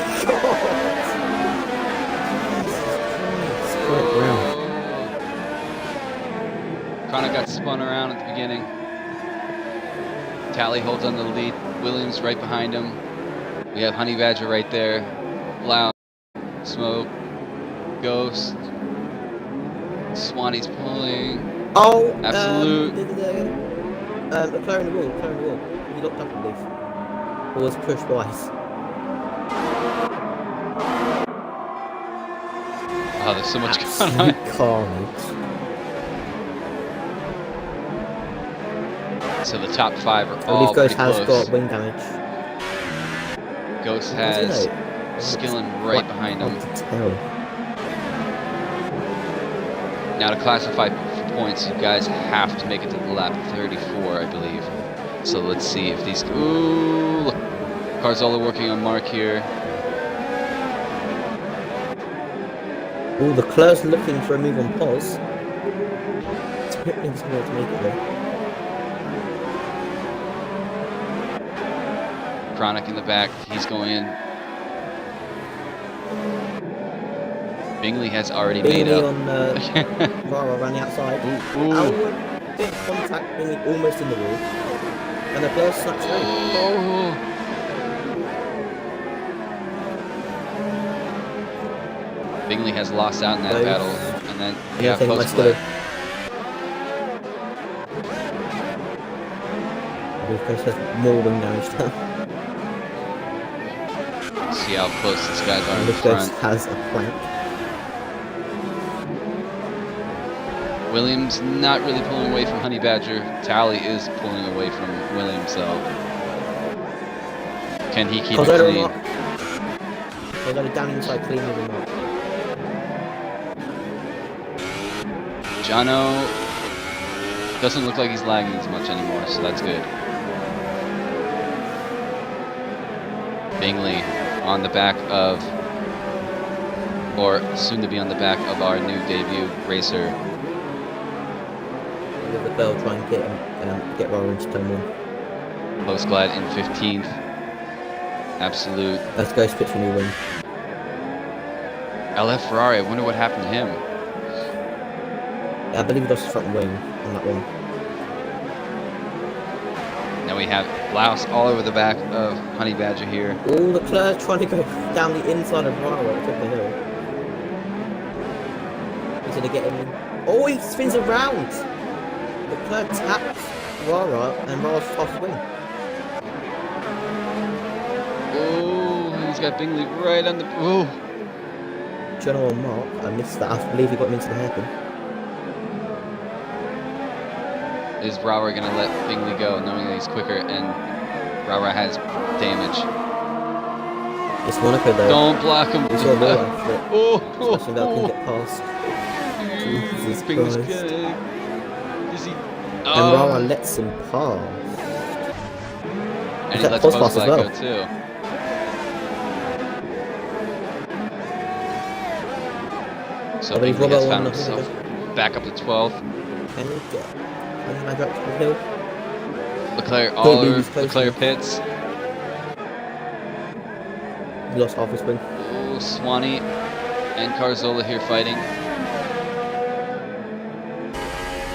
Chronic got spun around at the beginning. Tally holds on the lead. Williams right behind him. We have Honey Badger right there. Loud. Smoke. Ghost. Swanee's pulling. Oh, Absolute. Leclerc in the wall, Leclerc in the wall. He looked up, I believe. Or was pushed twice. Oh, there's so much going on. Absolute carnage. So the top 5 are I all believe Ghost pretty has close. got wing damage. Ghost Does he has know? Skillin right behind him. Hard to tell. Now to classify for points, you guys have to make it to the lap 34, I believe. So let's see if these. Ooh, look. Carzola working on Mark here. Oh, Leclerc's looking for a move on pause. It's a bit impossible to make it though. Chronic in the back, he's going in. Bingley has already made Bingley up. on Rara around the outside. Ooh. Outward bit of contact, Bingley almost in the wall. And Leclerc snaps through. Oh. Bingley has lost out in that battle, and then yeah, post play. Chris has more wing damage now. See how close these guys are in the Lucas front. has a plank. Williams not really pulling away from Honey Badger. Tally is pulling away from Williams, so can he keep it clean? They're going down inside clean with him up. Jono doesn't look like he's lagging as much anymore, so that's good. Bingley on the back of, or soon to be on the back of our new debut racer. With the bell, try and get Rara into turn 1. Post glide in 15th. Absolute. Let's go spit for new wing. LF Ferrari, I wonder what happened to him. Yeah, I believe he lost his front wing on that one. Now we have Blouse all over the back of Honey Badger here. Oh, Leclerc trying to go down the inside of Rara at the top of the hill. He's going to get him. Oh, he spins around! Leclerc taps Rara and Rara's off wing. Oh, he's got Bingley right on the. Oh. Jono on Mark, I missed that. I believe he got him into the hairpin. Is Rara going to let Bingley go, knowing that he's quicker, and Rara has damage? It's Monaco though. Don't block him. We saw a ball after it. Oh, Especially that can get past. Jesus Bingley's Christ. good. Is he? And Oh. Rara lets him pass. And he that lets post Post pass as go well? too. So I believe Bingley has Robert found won, himself back up to 12th. Can he get Honey Badger up to the hill? Leclerc Don't all leave over. his close. Leclerc pits. He lost half his wing. Oh, Swanee and Carzola here fighting.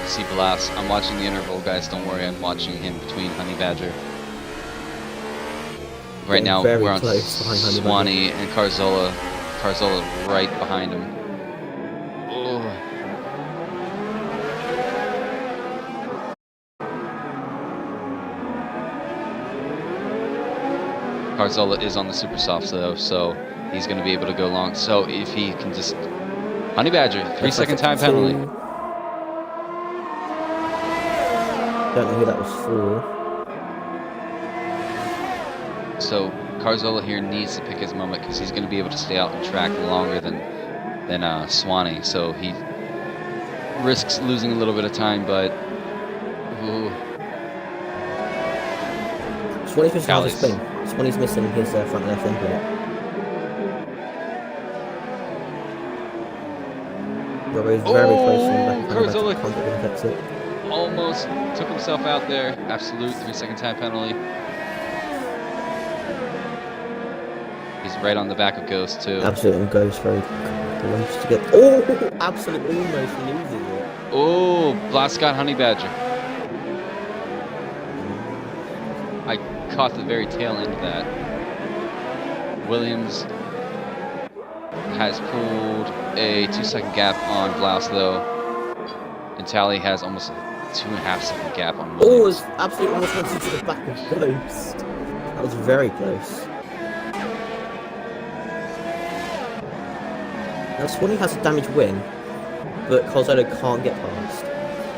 See Blas. I'm watching the interval, guys. Don't worry, I'm watching him between Honey Badger. Right now, Very we're on close behind Honey Swanee and Carzola. Carzola right behind him. Oh. Carzola is on the super soft though, so he's going to be able to go long. So if he can just... Honey Badger, 3-second time penalty. Don't know who that was for. So Carzola here needs to pick his moment because he's going to be able to stay out on track longer than Swanee. So he risks losing a little bit of time, but... Ooh. Swanee's missing half his spin. Swanee's missing his front left end plate. Robbo's very close to the Carzola back. almost took himself out there. Absolute 3-second time penalty. He's right on the back of Ghost too. Absolute and Ghost very close to get. Oh, Absolute almost loses it. Oh, Blast got Honey Badger. I caught the very tail end of that. Williams has pulled a 2-second gap on Blouse though. And Tally has almost a 2.5 second gap on Oh, Williams. it's absolutely almost went into the back of Ghost. That was very close. Now Swanee has a damaged wing, but Cozzolo can't get past.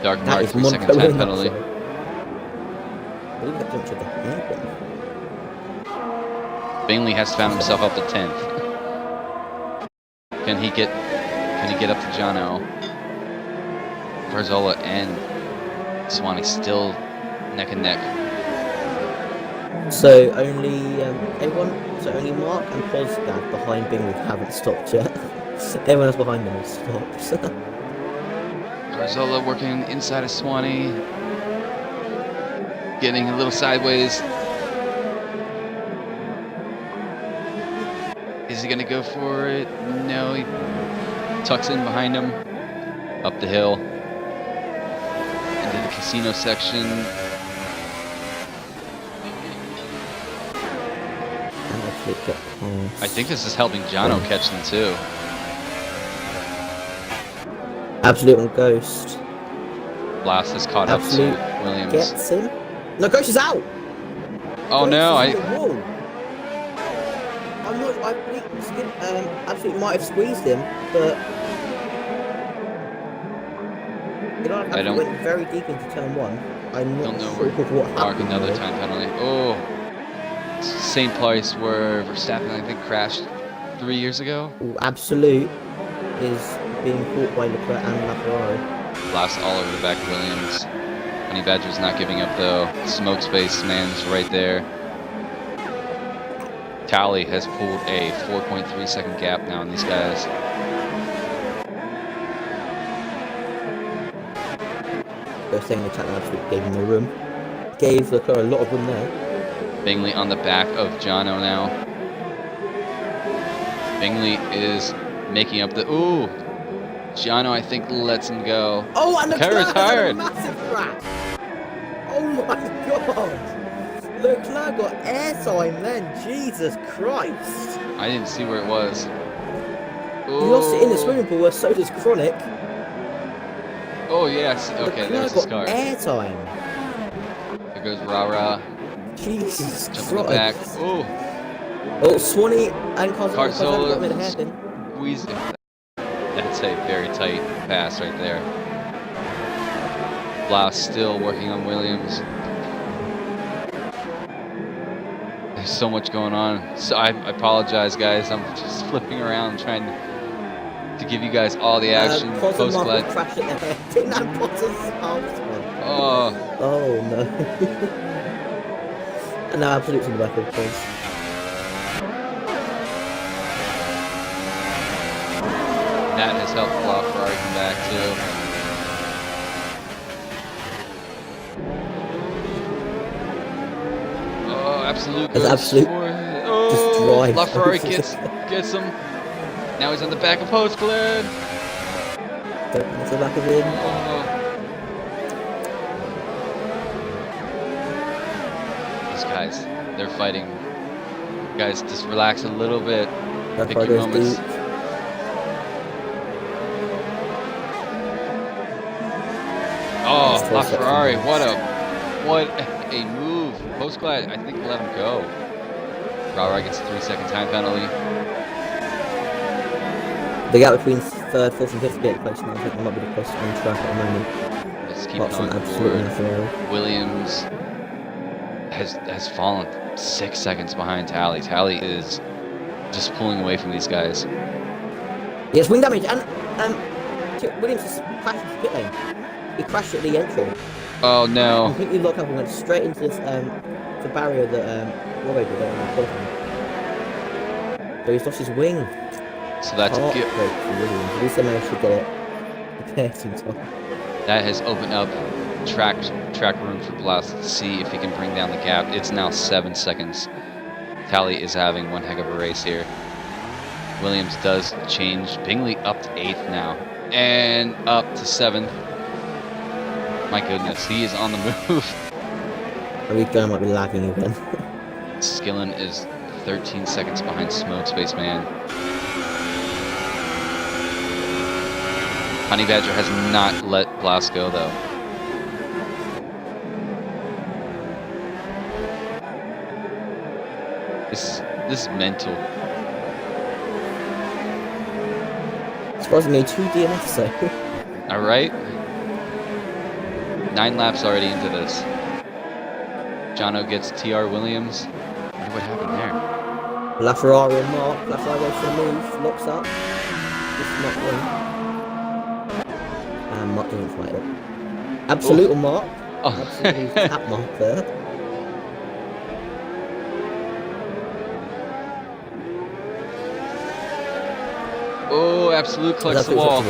Dark That Mark, is 3 second Monaco time in penalty. I believe that jumped to the hairpin. Bingley has found himself up to 10th. Can he get up to Jono? Garzola and Swanee still neck and neck. So only only Mark and Pozdad behind Bingley haven't stopped yet. Everyone else behind them has stopped. Garzola working inside of Swanee. Getting a little sideways. Is he gonna go for it? No, he tucks in behind him. Up the hill. Into the casino section. I think this is helping Jono catch them too. Absolute on Ghost. Blast has caught Absolute up to Williams. Gets him. No, Ghost is out! Oh Ghost no, is in the wall. I believe Absolute might have squeezed him, but I don't went very deep into turn 1. I'm not know sure what Mark happened. another time penalty. Oh, same place where Verstappen I think crashed 3 years ago. Absolute is being caught by Leclerc and LaFerrari. Blast all over the back of Williams. Honey Badger's not giving up though. Smoke Space Man's right there. Tally has pulled a 4.3 second gap now on these guys. They're saying the chat Absolute gave him no room. Gave Leclerc a lot of room there. Bingley on the back of Jono now. Bingley is making up the... Ooh! Jono, I think, lets him go. Oh, and Leclerc retired. had a massive crash! Oh my god! Leclerc got airtime then, Jesus Christ! I didn't see where it was. He lost it in the swimming pool, where so does Chronic. Oh, yes. Okay, there's his car. Airtime. There goes Rara. Jesus Jump Christ. in the back. Ooh. Oh, Swanee and Carzola got made a Carzola hairpin. squeezed him. That's a very tight pass right there. Blast still working on Williams. There's so much going on. So I apologize, guys. I'm just flipping around trying to give you guys all the action. Post-glad. Crashed at the hairpin and Bottas halved one. Oh. Oh no. And now Absolute's in the back of the course. That has helped Ferrari come back too. Oh, Absolute goes Absolute for it. just Oh, drives LaFerrari over gets him. Now he's on the back of Postglad. That's the back of him. Oh. These guys, they're fighting. Guys, just relax a little bit. That Pick car your goes moments. deep. Oh, That's LaFerrari, what a move. Postglad, I think, let him go. Rara gets a 3-second time penalty. The gap between third, fourth, and fifth gate place now. I think there might be the closest on track at the moment. Let's keep Apart from on Absolute and board. Ferrari. Williams has fallen 6 seconds behind Tally. Tally is just pulling away from these guys. Yes, wing damage and Williams just crashed into pit lane. He crashed at the entry. Oh no. Completely locked up and went straight into this the barrier that Robo did on the qualifying. So he's lost his wing. So that's a good. Heartbreak for Williams. At least they managed to get it repaired in time. That has opened up track room for Blast to see if he can bring down the gap. It's now 7 seconds. Tally is having one heck of a race here. Williams does change. Bingley up to 8th now. And up to 7th. My goodness, he is on the move. Rico might be lagging again. Skillen is 13 seconds behind Smoke Space Man. Honey Badger has not let Blouse go though. This is mental. Surprisingly, 2 DNFs though. All right. 9 laps already into this. Jono gets TR Williams. I wonder what happened there. LaFerrari and Mark. LaFerrari goes for a move, locks up. This is not win. And Mark doesn't fight it. Absolute on Mark. Oh. Absolutely tap Mark there. Oh, Absolute collects the wall.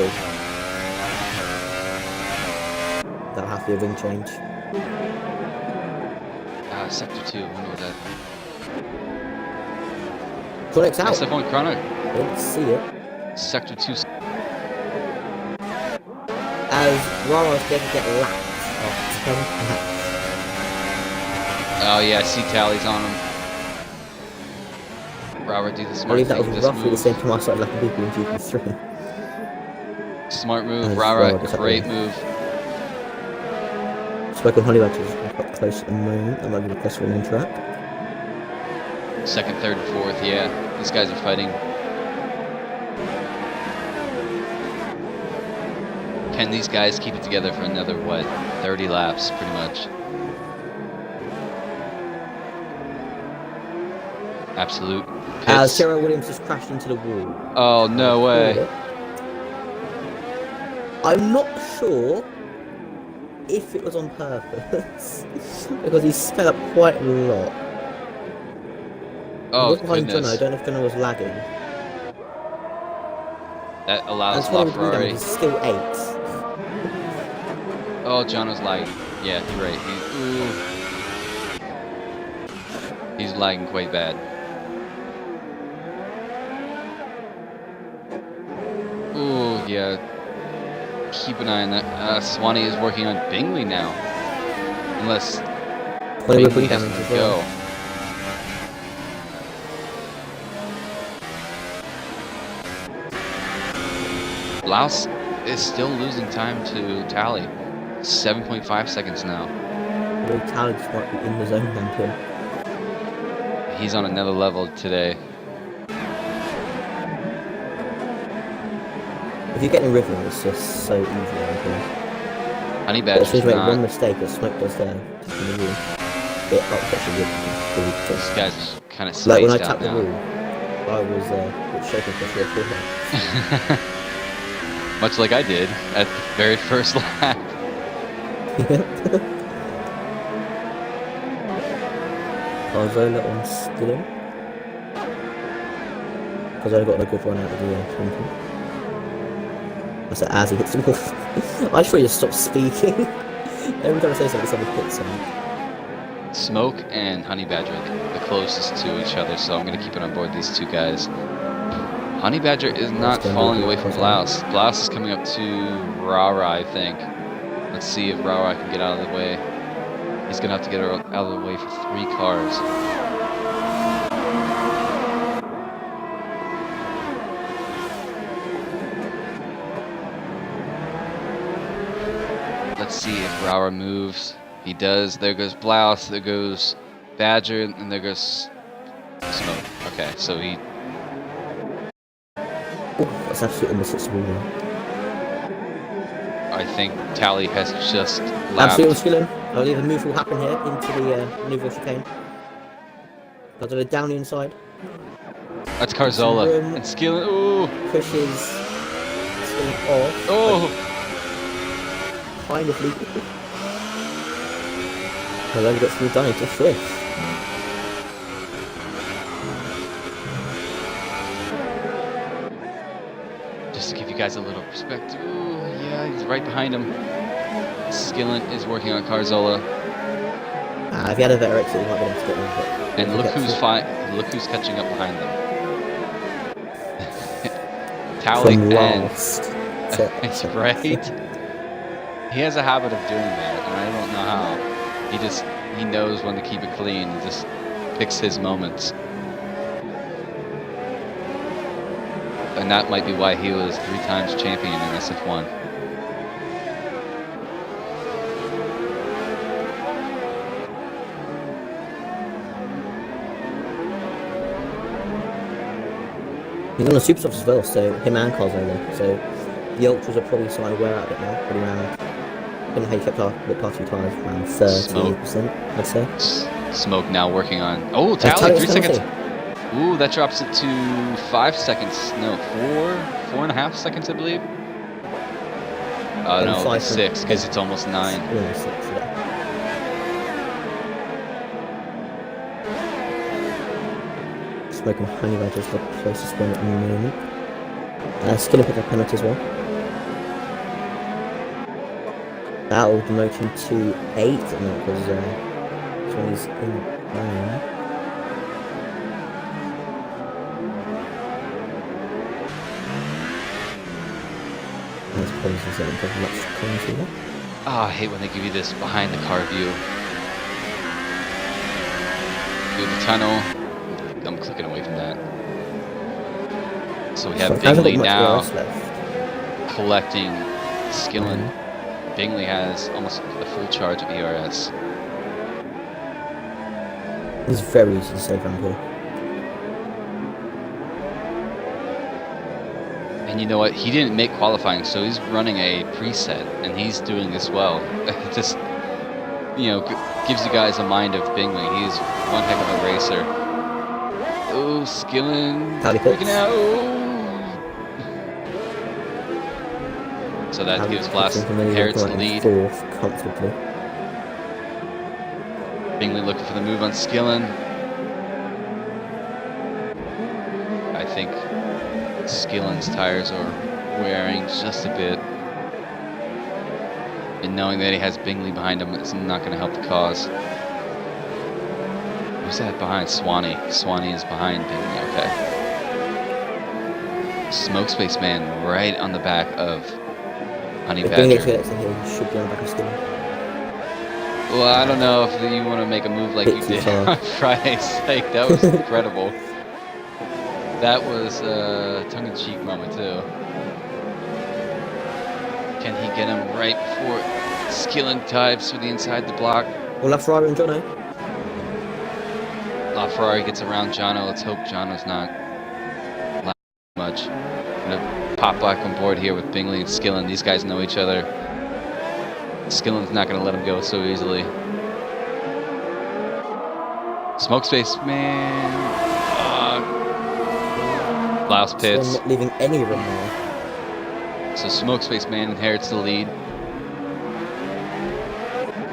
That'll have to be a ring change. Sector 2, I wonder what that. Chronic's out. SF1 Chronic. Didn't see it. Sector 2. As Rara's going to get lapped after 10 laps. Oh yeah, I see tallies on him. Robert do the I smart believe that thing. was This roughly the move. same time I started lapping people in GP3. Smart move, As Rara, well, just great like- move. Spoke on Honey Badger is quite close at the moment. That might be the best win on track. Second, third, and fourth, yeah. These guys are fighting. Can these guys keep it together for another, what, 30 laps, pretty much? Absolute As pits. Sarah Williams just crashed into the wall. Oh, no way. I'm not sure if it was on purpose because he sped up quite a lot. Oh, He was behind Jono. I goodness. don't know if Jono was lagging. That And allows 20 with rebound, LaFerrari. he's still 8. Oh, Jono's lagging. Yeah, you're right. He's lagging quite bad. Ooh, yeah. Keep an eye on that. Swanee is working on Bingley now. Unless 20 with Bingley rebound has as to well. go. Blouse is still losing time to Tally. 7.5 seconds now. Really talented might be in the zone then too. He's on another level today. If you get in rhythm, it's just so easy. I think. Honey But as soon Badger's as you make one not. mistake, as Smoke does there, just in the wall, it upsets you. This guy's kind of Like when I spaced out tapped the now. wall, I was shaking for 3 or 4 laps. Much like I did at the very first lap. Carzola on Skilling. Carzola got a good run out of the 20. I said as he hits the wall. I should really just stop speaking. Every time I say something, somebody hits something. Smoke and Honey Badger are the closest to each other, so I'm going to keep it on board these two guys. Honey Badger is not gonna falling be away from awesome. Blouse. Blouse is coming up to Rara, I think. Let's see if Rara can get out of the way. He's going to have to get her out of the way for 3 cars. Let's see if Rara moves. He does. There goes Blouse. There goes Badger. And there goes Smoke. Okay, so he... Oh, that's absolutely almost hits the wall now. I think Tally has just lapped. Absolutely on Skilling. I believe a move will happen here into the Nouveau chicane. Carzola down the inside. That's Carzola. Room. And Skilling. Ooh. Pushes Skilling off. Oh. Kind of legal. Carzola gets through done. It's a fifth. Just to give you guys a little perspective. Ooh, yeah, he's right behind him. Skilling is working on Carzola. If he had a better exit, he might be able to get one. But And if he look gets who's it look who's catching up behind them. Tally from and last. it's right. He has a habit of doing that, and I don't know how. He knows when to keep it clean and just picks his moments. And that might be why he was 3 times champion in SF1. He's on the super softs as well, so him and Carzola. So the ultras are probably starting to wear out a bit now. Probably around, I don't know how you kept the past few tires, around 38%, I'd say. Smoke now working on. Oh, Tally, 3 seconds. Ooh, that drops it to 5 seconds. No, 4.5 seconds, I believe. Oh no, it's 6 because it's almost 9. Yeah, 6, yeah. Smoke and Honey Badger is the closest one at the moment. Skinner picked up a penalty as well. That will demote him to 8, and that was when he's in 9. That's probably much commentary there. Oh, I hate when they give you this behind the car view. Through the tunnel. I'm clicking away from that. So we have Bingley now collecting Skillen. Bingley has almost a full charge of ERS. It's very easy to save around here. And you know what? He didn't make qualifying, so he's running a preset, and he's doing this well. It just, you know, gives you guys a mind of Bingley. He's one heck of a racer. Oh, Skillen freaking out. So that gives Blast Parrots the lead. Comfortably. Bingley looking for the move on Skillen. I think Skillen's tires are wearing just a bit. And knowing that he has Bingley behind him, it's not going to help the cause. Who's that behind? Swanee. Swanee is behind Bingley, okay. Smoke Space Man right on the back of Honey Badger. Should be on the back of Skillen. Well, I don't know if you want to make a move like you did on Friday's sake. That was incredible. That was a tongue-in-cheek moment, too. Can he get him right before Skillen dives through the inside the block? Well, LaFerrari and Jono. LaFerrari gets around Jono. Let's hope Jono's not much. Gonna pop back on board here with Bingley and Skillen. These guys know each other. Skillen's not going to let him go so easily. Smoke Space Man. Blouse pits. Not leaving any room there. So Smoke Space Man inherits the lead.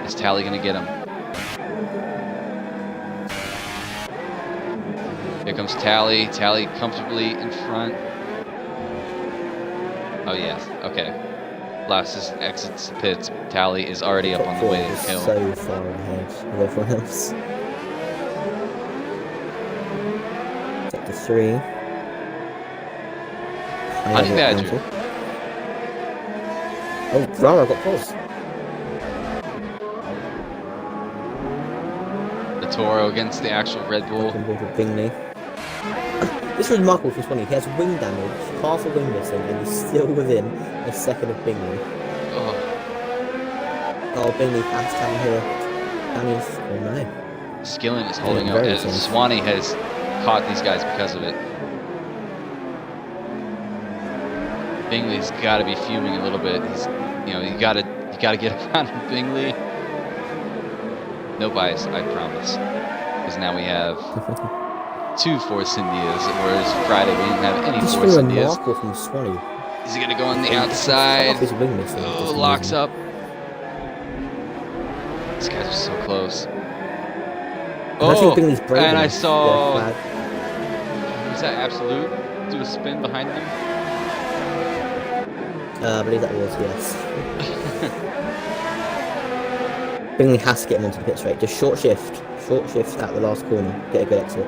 Is Tally going to get him? Here comes Tally. Tally comfortably in front. Oh yes, okay. Blast exits the pits. Tally is already up on the way to the hill. So far ahead of everyone else. Sector 3. Honey Badger. Oh, Rara got pause. The Toro against the actual Red Bull. Bingley. This is remarkable for Swanee. He has wing damage, half a wing missing, and he's still within a second of Bingley. Oh, Bingley passed down here. Down his... Oh no. Skillen is holding up. Swanee has caught these guys because of it. Bingley's got to be fuming a little bit. He's, you know, you got to get around Bingley. No bias, I promise. Because now we have 2 Force Indias, whereas Friday we didn't have any Force Indias. From Swanee. Is he gonna go on the outside? Oh, locks up. These guys are so close. Oh, and I saw. Was that Absolute do a spin behind them? I believe that was, yes. Bingley has to get him onto the pit straight. Just short shift at the last corner. Get a good exit.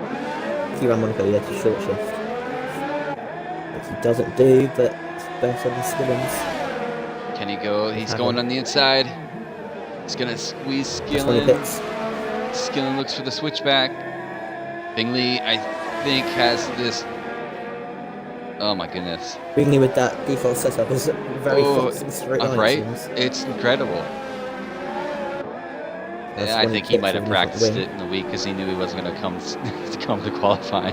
If you run Monaco, yeah, just short shift. Which he doesn't do, but it's better than Skillen's. Can he go? He's going on the inside. He's gonna squeeze Skillen. Skillen looks for the switchback. Bingley, I think, has this. Oh my goodness. Bingley with that default setup is very fast and straight line. Right? It's incredible. Yeah, I think he might have practiced it in the week because he knew he wasn't going to come to qualify.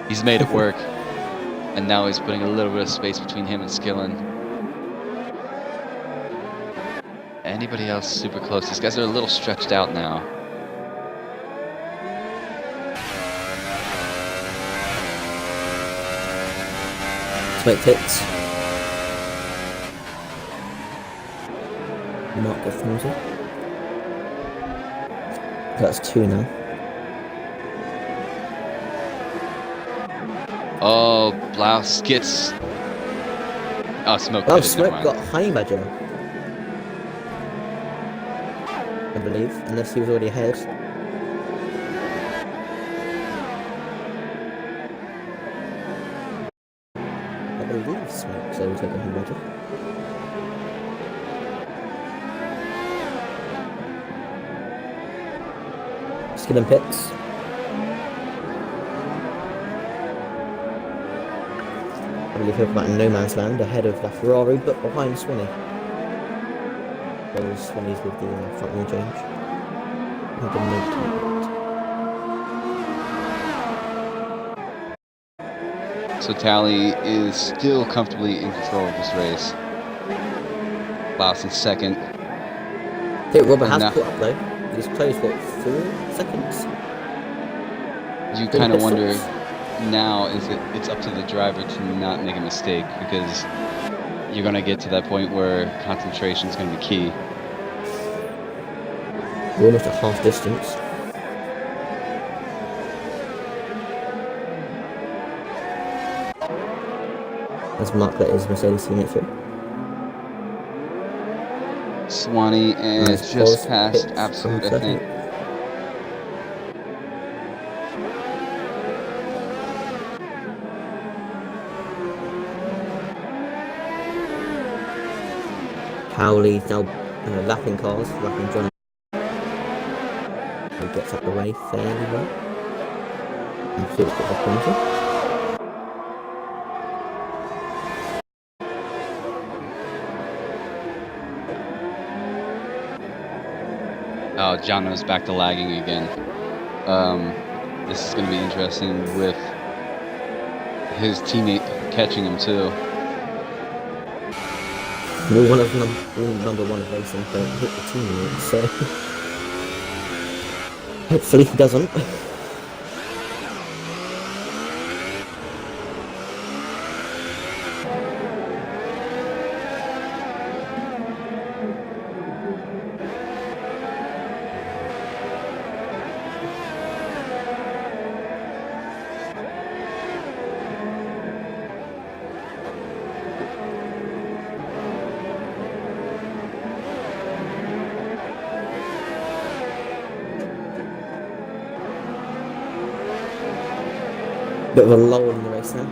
He's made it work. And now he's putting a little bit of space between him and Skillen. Anybody else super close? These guys are a little stretched out now. Smoke hits. Mark gets penalty. That's 2 now. Oh, Blouse gets... Oh, Smoke Oh, hit it, Smoke never got mind. Honey Badger, I believe, unless he was already ahead. I believe Smoke's overtaken Honey Badger. Skillen pits. I believe he'll come out in no man's land ahead of LaFerrari, but behind Swanee. Well, Swanee's with the front wheel change. And the So Tally is still comfortably in control of this race. Blouse in second. I think Robert has No. caught up though. He's closed, what, 4 seconds? You Three kind of pit wonder stops? now, is it's up to the driver to not make a mistake, because you're going to get to that point where concentration is going to be key. We're almost at half distance. As Mark let his Mercedes teammate through. Swanee and Nice just pause, past pits Absolute, from I think. Cowley now lapping cars, lapping John. He gets up the way fairly well. And Felix got the penalty. Oh, Jono's back to lagging again. This is going to be interesting with his teammate catching him too. Rule one of rule number 1 of racing, don't hit the teammate, so hopefully he doesn't. Bit of a lull in the race now.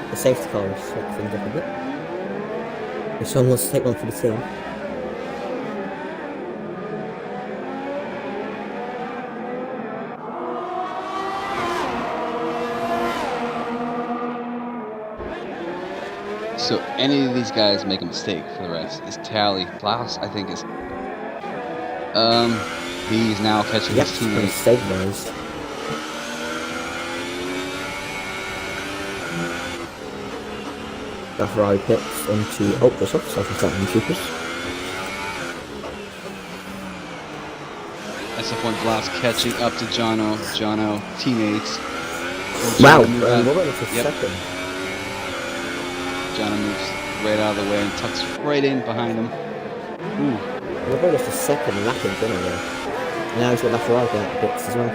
The safety car will shake things up a bit. If someone wants to take one for the team. So any of these guys make a mistake for the rest. Is Tally. Blouse, I think, is... he's now catching Yep, his kind of teammate. stabilised. Ferrari pits onto Ultra Soft, self-starting Troopers. SF1 Blouse catching up to Jono. Jono, teammates. Wow, Jono move out. Robert for Yep. second. Jono moves right out of the way and tucks right in behind him. Ooh. Robert for second, lapping Jono there. And now he's got Ferrari going at the pits as well.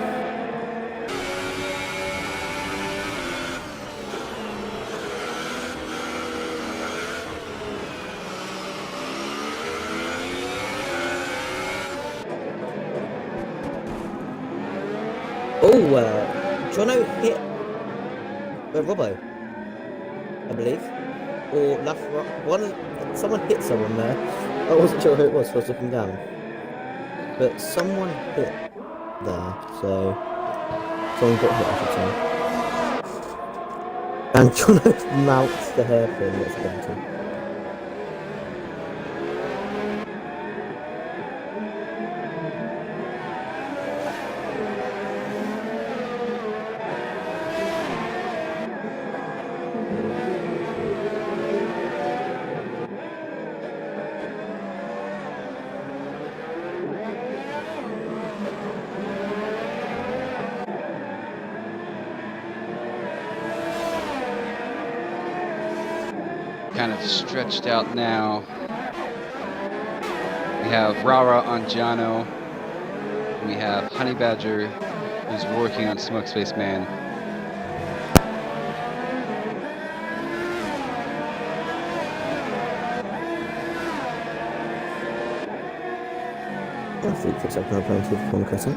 Oh, Jono hit Robbo, I believe, or someone hit someone there. I wasn't sure who it was, so I was looking down. But someone hit there, so someone got hit, I should say. And Jono mounts the hairpin. That's penalty. kind of stretched out now. We have Rara on Jono. We have Honey Badger, who's working on Smoke Space Man. Fleet picks up another penalty for Monaco.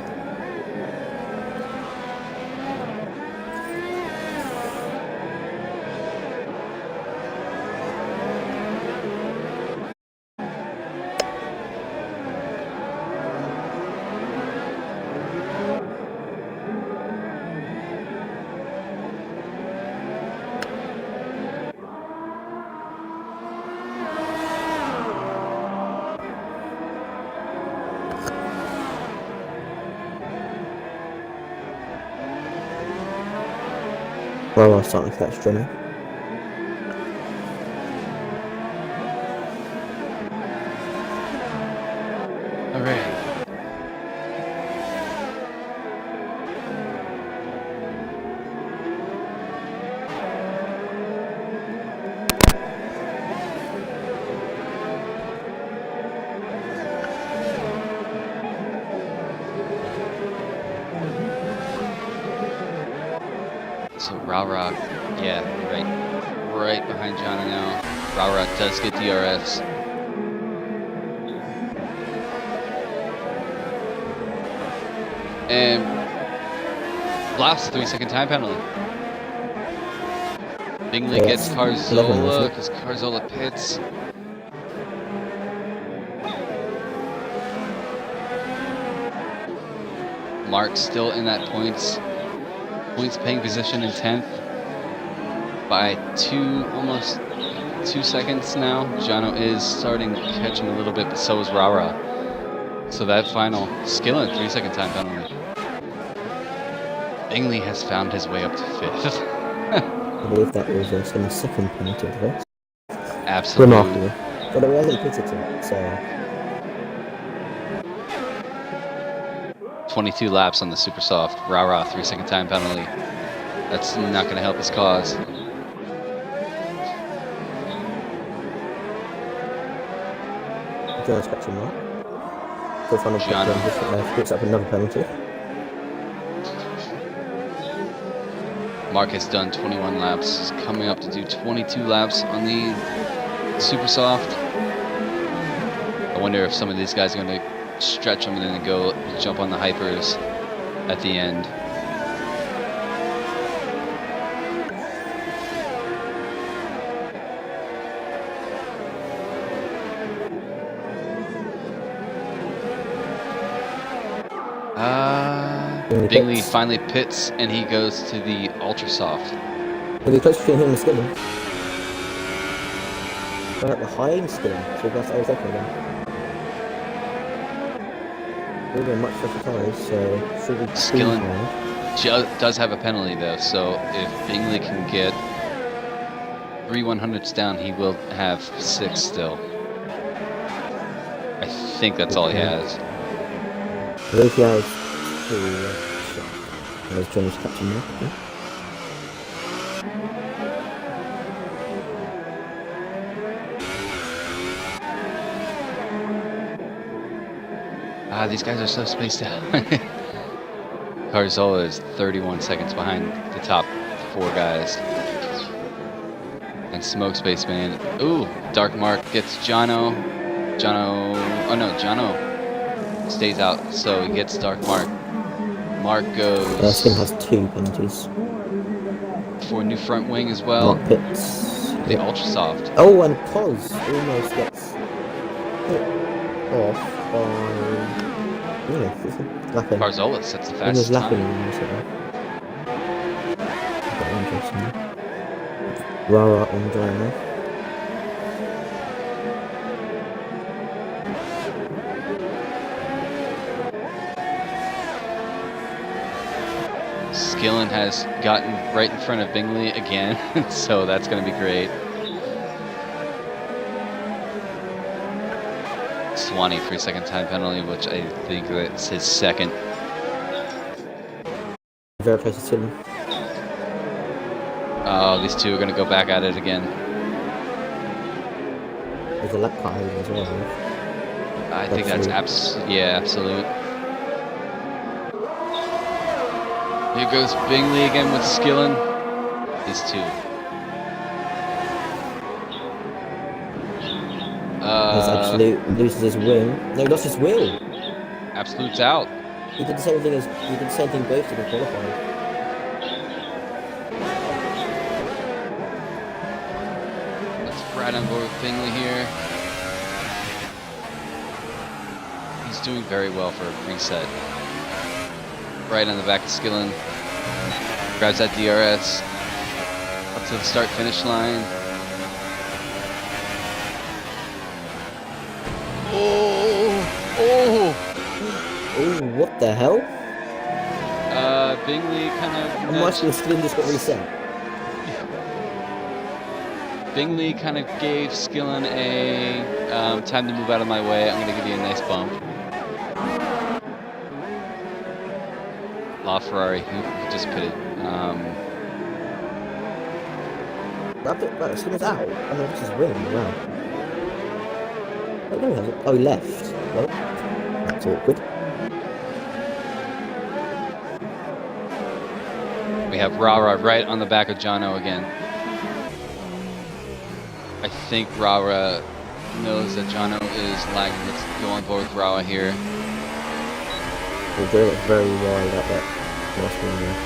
Well, I was starting to catch Johnny. Alright. So Rara, yeah, right behind Johnny now. Rara does get DRS. And last 3-second time penalty. Bingley gets Carzola because Carzola pits. Mark still in that points paying position in 10th by almost 2 seconds now. Jono is starting to catch him a little bit, but so is Rara. So that final Skillen 3-second time penalty. Bingley has found his way up to 5th. I believe that was in the second penalty of the race. Absolutely. Remarkable. But it wasn't pitted to it, so 22 laps on the super soft. Rara 3-second time penalty. That's not going to help his cause. John's catching Mark. So final picks up another penalty. Mark has done 21 laps. He's coming up to do 22 laps on the super soft. I wonder if some of these guys are going to stretch them and then go jump on the hypers at the end. Bingley finally pits and he goes to the ultra soft. It'll be close between him and Skillen. Right behind Skillen, so that's how he's open again. We're doing much for tyres, so should be Skillen does have a penalty though, so if Bingley can get 3 100s down, he will have 6 still. I think that's all he has. I believe he has 2. There's Johnny's catching Mark. These guys are so spaced out. Carzola is 31 seconds behind the top 4 guys. And Smoke Spaceman. Ooh, Dark Mark gets Jono. Oh no, Jono stays out, so he gets Dark Mark. Mark goes. Skin has 2 penalties. For new front wing as well. Mark pits. The ultra soft. Oh, and Pos almost gets hit off by. Lapping. Carzola sets the fastest time. Interesting. Rara on Jono. Skillen has gotten right in front of Bingley again, so that's going to be great. Swanee 3-second time penalty, which I think that's his second. Very close to Skillen. Oh, these two are going to go back at it again. There's a lap car over as well. I think that's absolute. Here goes Bingley again with Skillen. These two. There's Absolute loses his wing. No, he lost his wheel. Absolute's out. He did the same thing both did in qualifying. Let's right on board with Bingley here. He's doing very well for a preset. Right on the back of Skillen. Grabs that DRS. Up to the start-finish line. Oh, what the hell? Bingley kind of. And my Skillen just got reset. Bingley kind of gave Skillen a time to move out of my way. I'm going to give you a nice bump. Ferrari, who just pitted. Skillen's out. I mean, this is win. Wow. Oh, no, he hasn't. Oh, he left. Well, that's awkward. We have Rara right on the back of Jono again. I think Rara knows that Jono is lagging. Let's go on board with Rara here. We'll do it very wide at that last one there.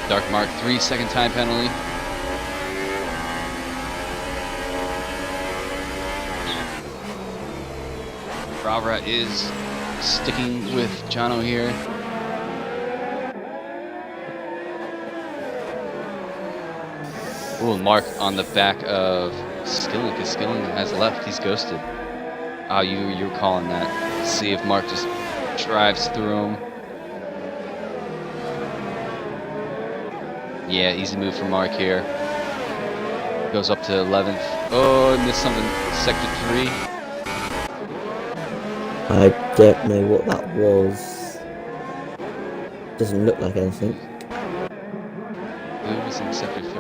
Dark Mark, 3-second time penalty. Rara is sticking with Jono here. Ooh, Mark on the back of Skillen, because Skillen has left. He's ghosted. Oh, you're calling that. Let's see if Mark just drives through him. Yeah, easy move for Mark here. Goes up to 11th. Oh, missed something. Sector 3. I don't know what that was. Doesn't look like anything. Who was in Sector 3?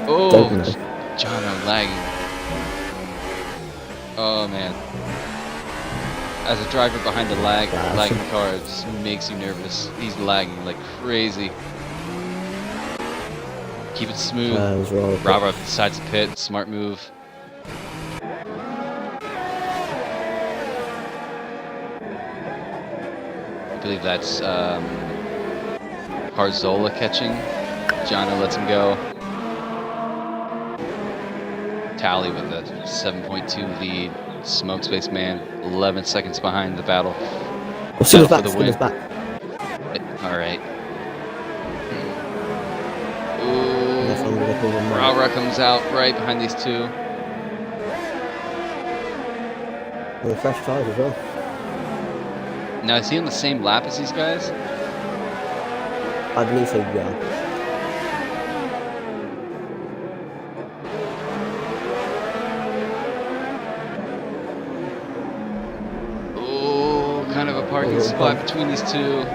Oh, Jono lagging. Oh man. As a driver behind a lagging car, it just makes you nervous. He's lagging like crazy. Keep it smooth. Rara decides to pit. Smart move. I believe that's Harzola catching. Jono lets him go. Tally with a 7.2 lead. Smoke Space Man, 11 seconds behind the battle. Skillen's back, Skillen's back. Alright. Ooh, Rara comes out right behind these two. With fresh tires as well. Now, is he on the same lap as these guys? I believe so, yeah. Kind of a parking spot between these two.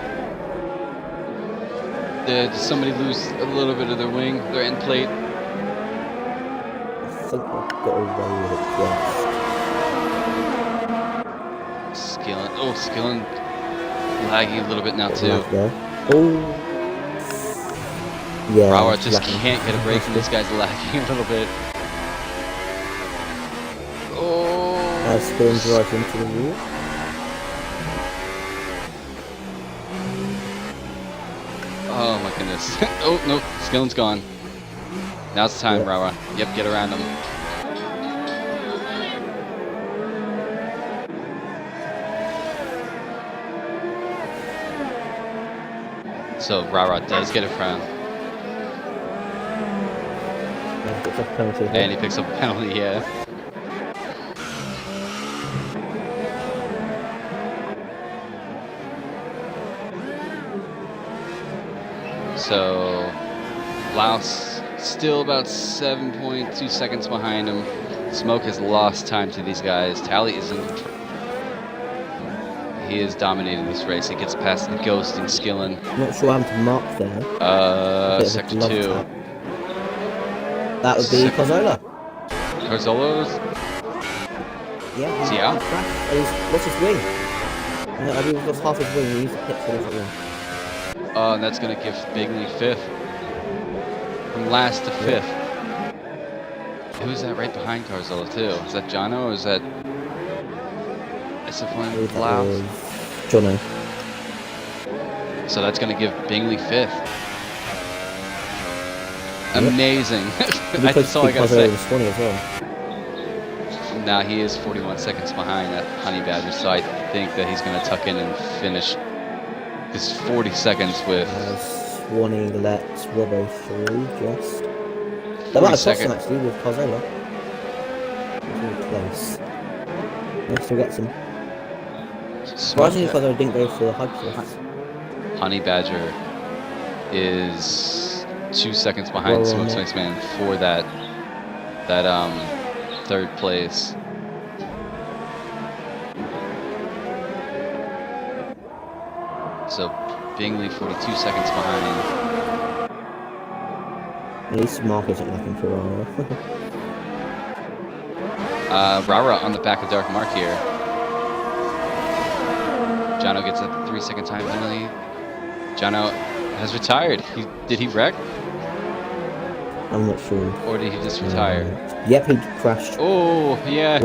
Did somebody lose a little bit of their wing, their end plate? I think I've got away with it just. Skillen. Oh, Skillen lagging a little bit now too. Oh. Yeah. Rara just can't get a break from this guy's lagging a little bit. Oh. Skillen drives into the wall. Oh my goodness. Oh, no, Skillen's gone. Now's the time, Rara. Yep, get around him. So Rara does get a front. And he picks up a penalty, yeah. So Laos still about 7.2 seconds behind him. Smoke has lost time to these guys. Tally is in control. he is dominating this race. He gets past the ghosting Skillen. Not sure what happened to Mark there. Bit of a Sector glove 2. tap. That would be Cazzola. Carzolo's. Yeah. Is he out? What's his wing? I believe it was half his wing. He used to hit for different one. And that's going to give Bingley 5th. From last to 5th. Who's that right behind Carzola too? Is that Jono or is that SF1 Blau? Jono. So that's going to give Bingley 5th. Amazing. That's all I got to say. As well. Now he is 41 seconds behind that Honey Badger, so I think that he's going to tuck in and finish his 40 seconds with... Swanee lets Robbo through, just. That might have cost him actually with Carzola. Really close. Yeah, still gets him. Surprisingly, Carzola didn't go for the hype. Honey Badger is 2 seconds behind Smoke Spaceman for that third place. So Bingley 42 seconds behind. At least Mark isn't looking for Rara on the back of Dark Mark here. Jono gets a 3-second time penalty. Jono has retired. Did he wreck? I'm not sure. Or did he just retire? Yep, he crashed. Oh, yeah.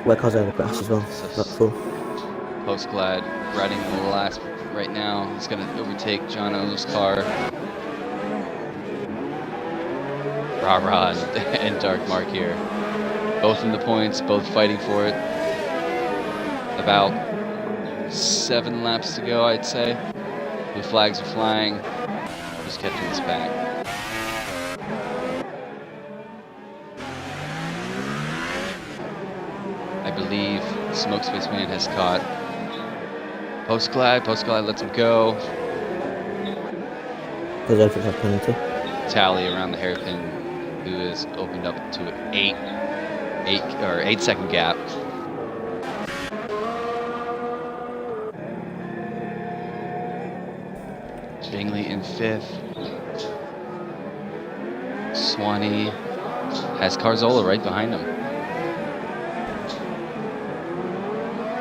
Where Carzola crashed as well. That's cool. Postglad riding the last right now. He's going to overtake Jono's car. Rara and Dark Mark here. Both in the points, both fighting for it. About 7 laps to go, I'd say. The flags are flying. Just catching us back. I believe Smoke Spaceman has caught Postglad. Postglad lets him go. Tally around the hairpin, who is opened up to an 8-second gap. Bingley in 5th. Swanee has Carzola right behind him.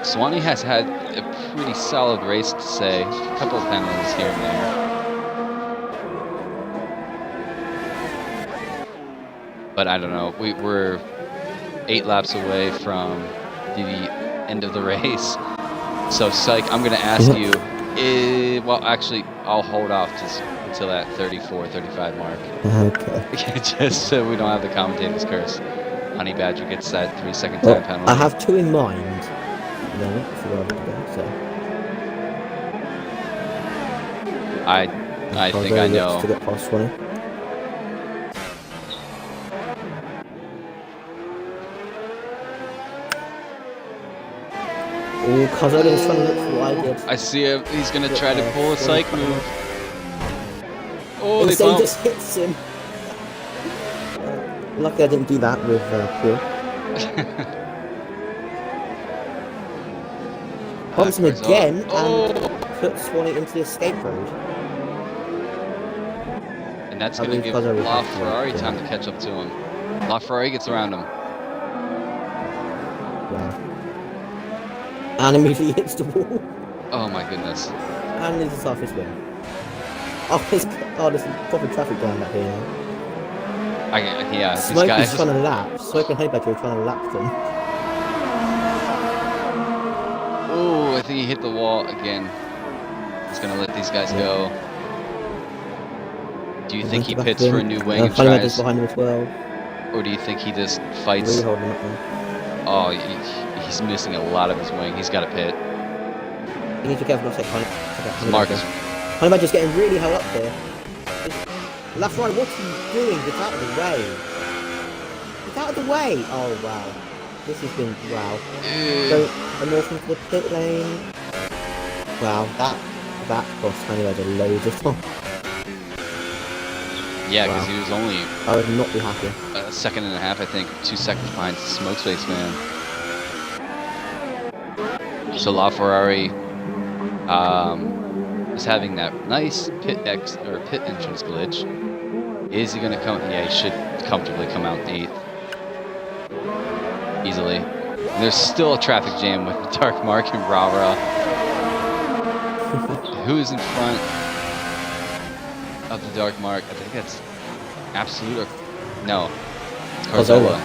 Swanee has had a pretty solid race, to say. A couple of penalties here and there. But I don't know. We're 8 laps away from the end of the race. So, Psych, I'm going to ask you. Well, actually, I'll hold off just until that 34, 35 mark. Okay. Just so we don't have the commentator's curse. Honey Badger gets that 3-second time penalty. I have 2 in mind. I think I know. To get past Swanee. Oh, Carzola is trying to look for what I did. I see him. He's going to try to pull a Psych move. Oh, they bumped. Just hits him. Luckily I didn't do that with Pure. Bumps him again and puts Swanee into the escape road. And that's going to give LaFerrari time to catch up to him. LaFerrari gets around him. Wow. And immediately hits the wall. Oh my goodness. And loses half his wing. There's proper traffic down that here now. Yeah, Smoke is trying to lap. Smoke and Honey Badger are trying to lap them. Oh, I think he hit the wall again. He's going to let these guys go. Do you think he pits for a new wing and Honey tries? Badger's behind him as well. Or do you think he just fights? Really holding him up there. Oh, he's missing a lot of his wing. He's got to pit. You need to be careful not to take Honey Marcus. Honey Badger's getting really held up there. LaFerrari, what are you doing? Get out of the way. Get out of the way. Oh, wow. This has been, wow. Go north into the pit lane. Wow, that cost Honey Badger loads of time. Yeah, Wow. because he was only I would not be happy. a second and a half, I think, 2 seconds behind Smoke Space Man. So LaFerrari is having that nice pit entrance glitch. Is he going to come? Yeah, he should comfortably come out 8th. Easily. And there's still a traffic jam with Dark Mark and Rara. Who is in front of the Dark Mark? I think that's Absolute or no, it's Carzola.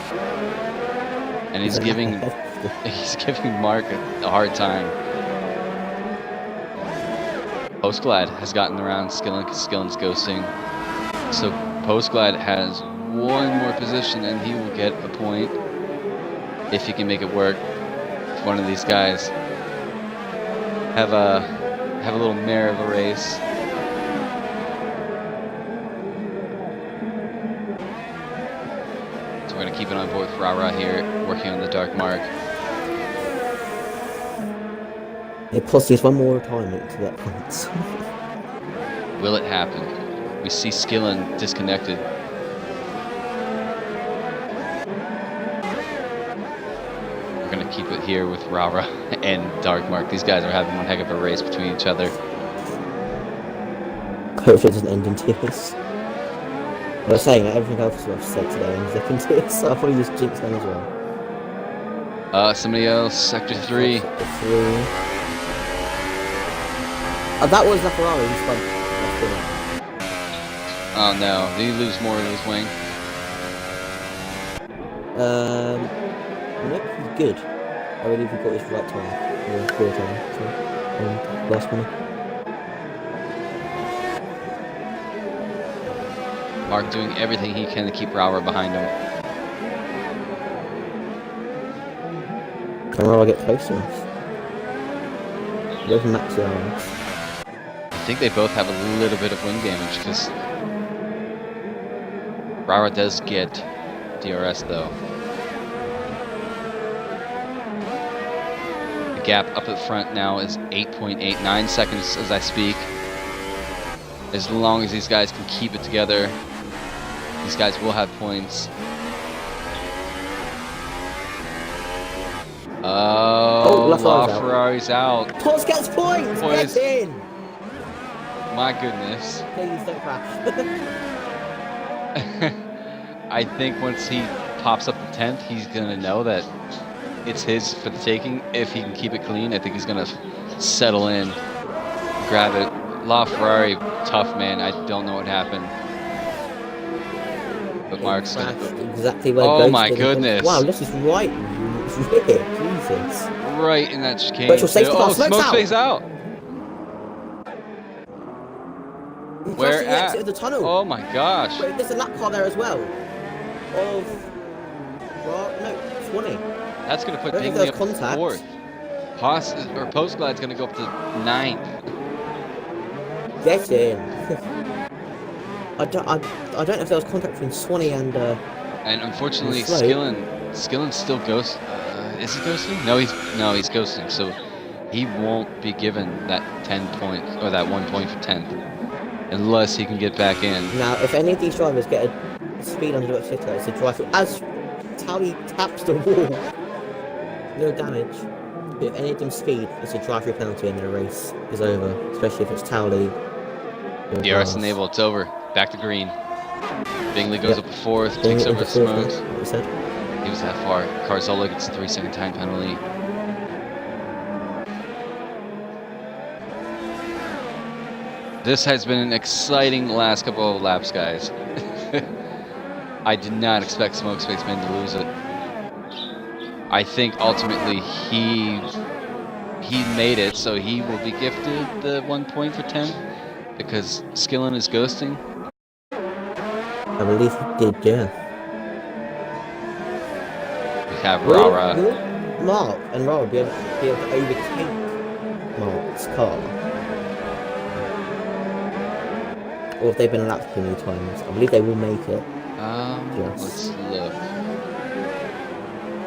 And he's giving Mark a hard time. Postglad has gotten around Skillen because Skillen's ghosting. So Postglad has one more position and he will get a point if he can make it work. If one of these guys have a little mare of a race. So we're gonna keep it on board with Rara here, working on the Dark Mark. It plus just one more retirement to that point. Will it happen? We see Skillen disconnected. We're gonna keep it here with Rara and Dark Mark. These guys are having one heck of a race between each other. Hope it doesn't end in tears. I was saying that everything else I've said today ends up in tears, so I'll probably just jinx them as well. Somebody else, Sector 3. Sector 3. That was the Ferrari who spun. Oh no, did he lose more of his wing? Nope, he's good. I believe he got his right time. Yeah, clear time. So, last one. Mark doing everything he can to keep Rara behind him. Can Rara get close enough? Where's Maxi Arms? I think they both have a little bit of wing damage because Rara does get DRS though. The gap up at front now is 8.89 seconds as I speak. As long as these guys can keep it together, these guys will have points. Oh, LaFerrari's out. Potts gets points! Get in! My goodness. Please don't crash. I think once he pops up the 10th, he's going to know that it's his for the taking. If he can keep it clean, I think he's going to settle in, grab it. LaFerrari, tough man. I don't know what happened. But Mark's exactly where oh my goodness. Wow, this is right. Jesus. Right in that chicane. Virtual safety car. Smoke Space out. Where the at? exit of the tunnel. Oh my gosh. Wait, there's a lap car there as well. Of... Well, no, 20. That's going to put Dingley up to 4th. Postglad's going to go up to 9th. Get in. I don't know if there was contact between Swanee and unfortunately, Skillen still ghosts. Is he ghosting? No, he's ghosting. So he won't be given that 10 points or that 1 point for 10th unless he can get back in. Now, if any of these drivers get a speed under the sitter, it's a drive as Tally taps the wall. No damage. But if any of them speed, it's a drive-through penalty and the race is over. Especially if it's Towley. DRS enabled, it's over. Back to green. Bingley goes up to 4th, takes over Smokes. What was said? He was that far. Carzola gets a 3-second time penalty. This has been an exciting last couple of laps, guys. I did not expect Smoke Space Man to lose it. I think ultimately he made it, so he will be gifted the 1 point for 10 because Skillen is ghosting. I believe he did, yeah. We have Rara. Will Mark and Rara be able to overtake Mark's car? Or if they've been lapped too many times? I believe they will make it. Yes. Let's look.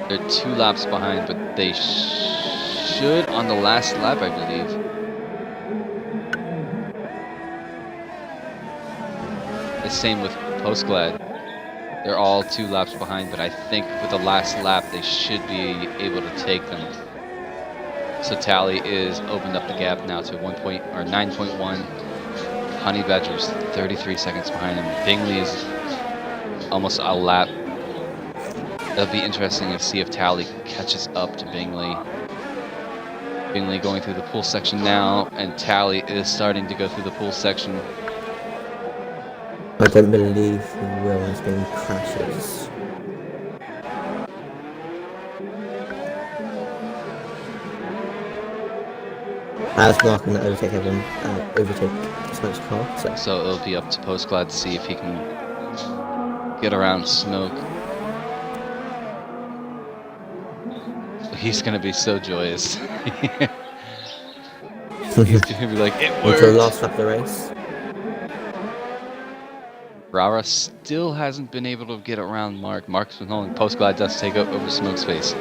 They're 2 laps behind, but they should on the last lap, I believe. The same with Postglad. They're all 2 laps behind, but I think with the last lap they should be able to take them. So Tally is opened up the gap now to 9.1. Honey Badger's 33 seconds behind him. Bingley is almost a lap. It'll be interesting to see if Tally catches up to Bingley. Bingley going through the pool section now, and Tally is starting to go through the pool section. I don't believe he will as being crashes. As Mark can overtake everyone, overtake Smoke's car. So it'll be up to Postglad to see if he can get around Smoke. He's gonna be so joyous. He's gonna be like, it worked! Until the last lap of the race. Rara still hasn't been able to get around Mark. Mark's been holding. Postglad does take over Smoke's face.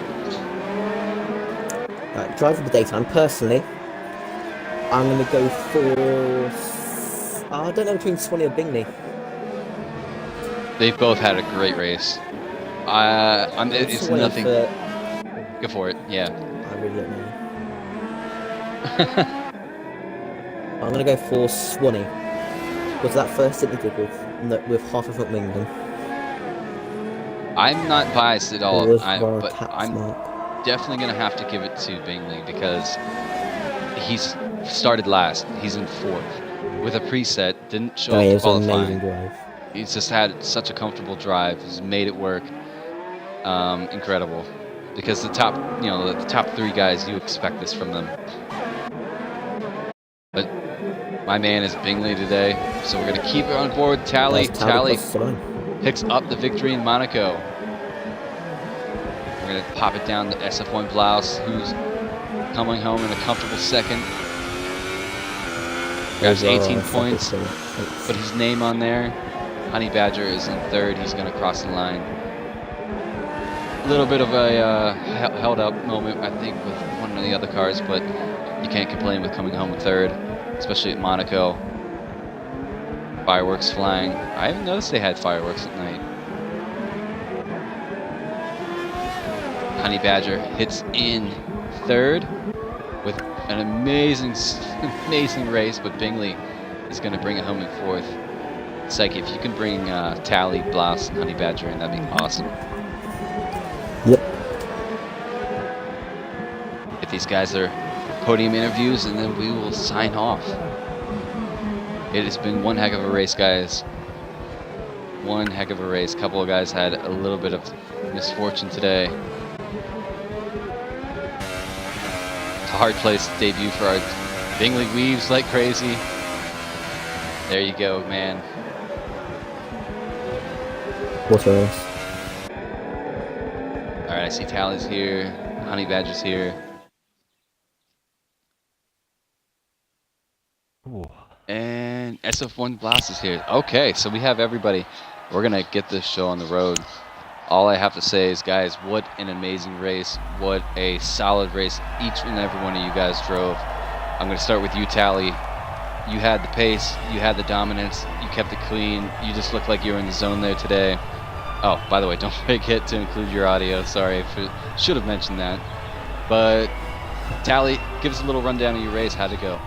Drive for the daytime. Personally, I'm going to go for... I don't know between Swanee or Bingley. They've both had a great race. It's nothing... Go for it, yeah. I really don't know. I'm going to go for Swanee. Was that first stint he did with half a front wing then? I'm not biased at all, but I'm Mark. definitely going to have to give it to Bingley because he's started last. He's in 4th. With a preset, didn't show up to qualifying. He's just had such a comfortable drive. He's made it work. Incredible. Because the top 3 guys, you expect this from them. But my man is Bingley today, so we're going to keep it on board. Tally picks up the victory in Monaco. We're going to pop it down to SF1 Blouse, who's coming home in a comfortable 2nd. Grabs 18 points, put his name on there. Honey Badger is in 3rd. He's going to cross the line. A little bit of a held up moment, I think, with one of the other cars, but you can't complain with coming home in 3rd, especially at Monaco. Fireworks flying. I haven't noticed they had fireworks at night. Honey Badger hits in 3rd with an amazing race, but Bingley is going to bring it home in 4th. Psyche, if you can bring Tally, Blouse, and Honey Badger in, that'd be awesome. Yep. Get these guys their podium interviews, and then we will sign off. It has been one heck of a race, guys. One heck of a race. Couple of guys had a little bit of misfortune today. It's a hard place to debut for our Bingley weaves like crazy. There you go, man. What a race. Alright, I see Tally's here. Honey Badger's here. Ooh. And SF1 Blast is here. Okay, so we have everybody. We're going to get this show on the road. All I have to say is, guys, what an amazing race. What a solid race each and every one of you guys drove. I'm going to start with you, Tally. You had the pace. You had the dominance. You kept it clean. You just looked like you were in the zone there today. Oh, by the way, don't forget to include your audio. Sorry, should have mentioned that. But, Tally, give us a little rundown of your race. How'd it go?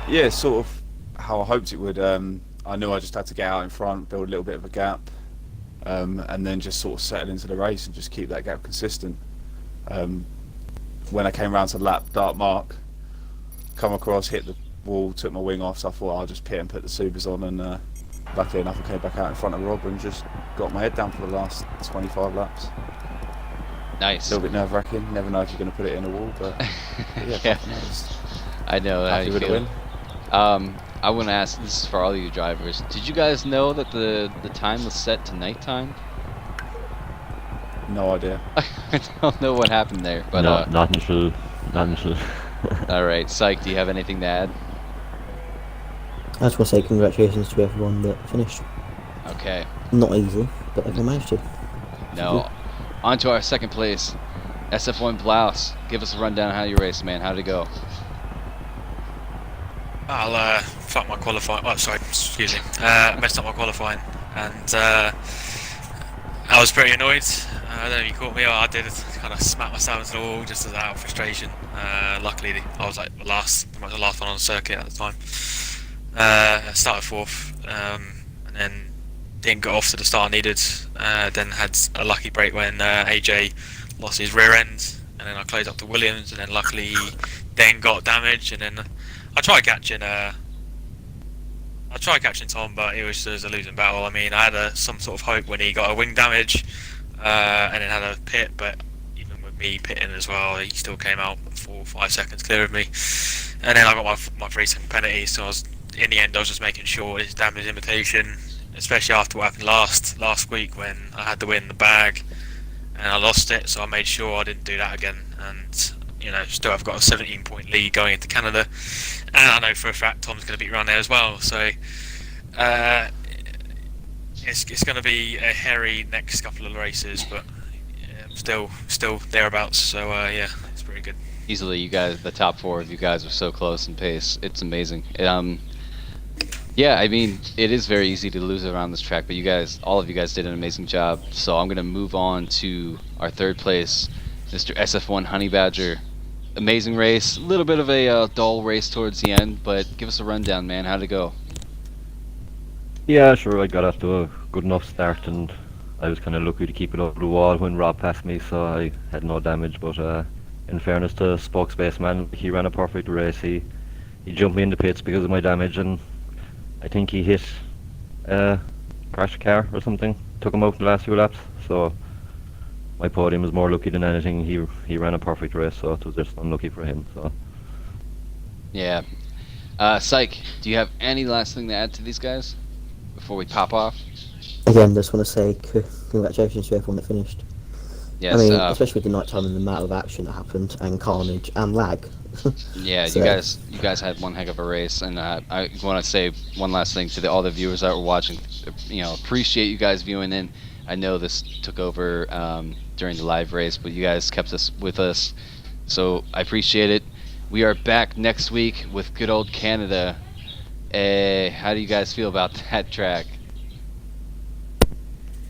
Yeah, sort of how I hoped it would. I knew I just had to get out in front, build a little bit of a gap, and then just sort of settle into the race and just keep that gap consistent. When I came around to lap Dark Mark, come across, hit the wall, took my wing off, so I thought I'll just pit and put the supers on, and luckily enough I came back out in front of Rob and just got my head down for the last 25 laps. Nice. A little bit nerve-wracking, never know if you're going to put it in a wall, but yeah, yeah. I know how you feel. I want to ask, this is for all of you drivers, did you guys know that the time was set to nighttime? No idea. I don't know what happened there, but no, not until. Alright, Psych, do you have anything to add? I just want to say congratulations to everyone that finished. Okay. Not easy, but they managed to. No. On to our second place, SF1 Blouse. Give us a rundown on how you raced, man. How did it go? I'll fuck my qualifying. Oh, sorry, excuse me. Messed up my qualifying, and I was pretty annoyed. I don't know if you caught me. I did kind of smack myself into the wall just as out of frustration. Luckily, I was like the last one on the circuit at the time. Started fourth, and then didn't get off to the start I needed. Then had a lucky break when AJ lost his rear end, and then I closed up to Williams, and then luckily then got damaged, and then I tried catching. I tried catching Tom, but it was a losing battle. I mean, I had some sort of hope when he got a wing damage, and then had a pit, but even with me pitting as well, he still came out 4 or 5 seconds clear of me. And then I got my 3 second penalty, so in the end I was just making sure his damage limitation, especially after what happened last week when I had the win in the bag and I lost it, so I made sure I didn't do that again. And still I've got a 17-point lead going into Canada, and I know for a fact Tom's going to beat me around there as well. So uh, it's going to be a hairy next couple of races, but still thereabouts. So yeah, it's pretty good. Easily, you guys, the top 4 of you guys are so close in pace. It's amazing. Yeah, I mean, it is very easy to lose around this track, but all of you guys did an amazing job. So I'm going to move on to our 3rd place, Mr. SF1 Honey Badger. Amazing race, a little bit of a dull race towards the end, but give us a rundown, man. How'd it go? Yeah, sure, I got off to a good enough start, and I was kind of lucky to keep it over the wall when Rob passed me, so I had no damage. But in fairness to Spokespace Man, he ran a perfect race. He jumped me in the pits because of my damage, and I think he hit crashed a car or something, took him out the last few laps. So my podium was more lucky than anything. He ran a perfect race, so it was just unlucky for him. So Yeah. Psych, do you have any last thing to add to these guys before we pop off? Again, just want to say congratulations to everyone that finished. Yes. I mean, especially with the night time and the amount of action that happened, and carnage and lag. Yeah, So- you guys had one heck of a race, and I want to say one last thing to all the viewers that were watching. Appreciate you guys viewing in. I know this took over during the live race, but you guys kept us with us, so I appreciate it. We are back next week with good old Canada. How do you guys feel about that track?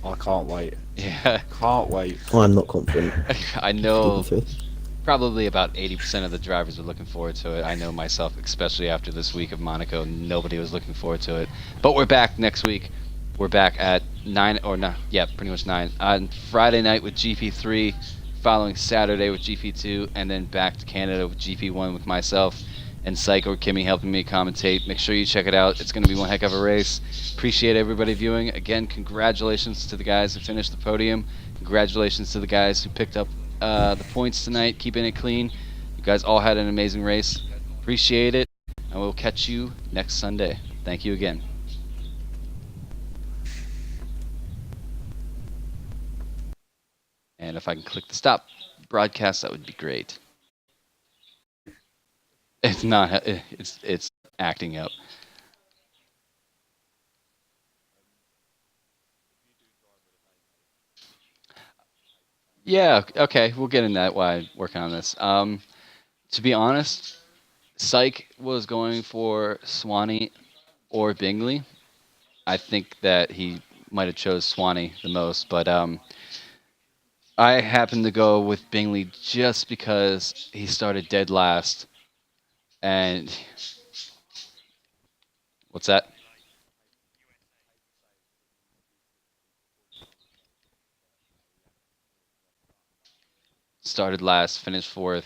I can't wait. Yeah, Can't wait. I'm not confident. I know. GP3. Probably about 80% of the drivers are looking forward to it. I know myself, especially after this week of Monaco, nobody was looking forward to it. But we're back next week. We're back at 9, or no, yeah, pretty much 9. On Friday night with GP3, following Saturday with GP2, and then back to Canada with GP1 with myself and Psycho Kimmy helping me commentate. Make sure you check it out. It's going to be one heck of a race. Appreciate everybody viewing. Again, congratulations to the guys who finished the podium. Congratulations to the guys who picked up the points tonight, keeping it clean. You guys all had an amazing race. Appreciate it, and we'll catch you next Sunday. Thank you again. And if I can click the stop broadcast, that would be great. It's not. It's acting up. Yeah. Okay. We'll get in that while I work on this. To be honest, Psych was going for Swanee or Bingley. I think that he might have chose Swanee the most, but I happened to go with Bingley just because he started dead last. And what's that? Started last, finished 4th.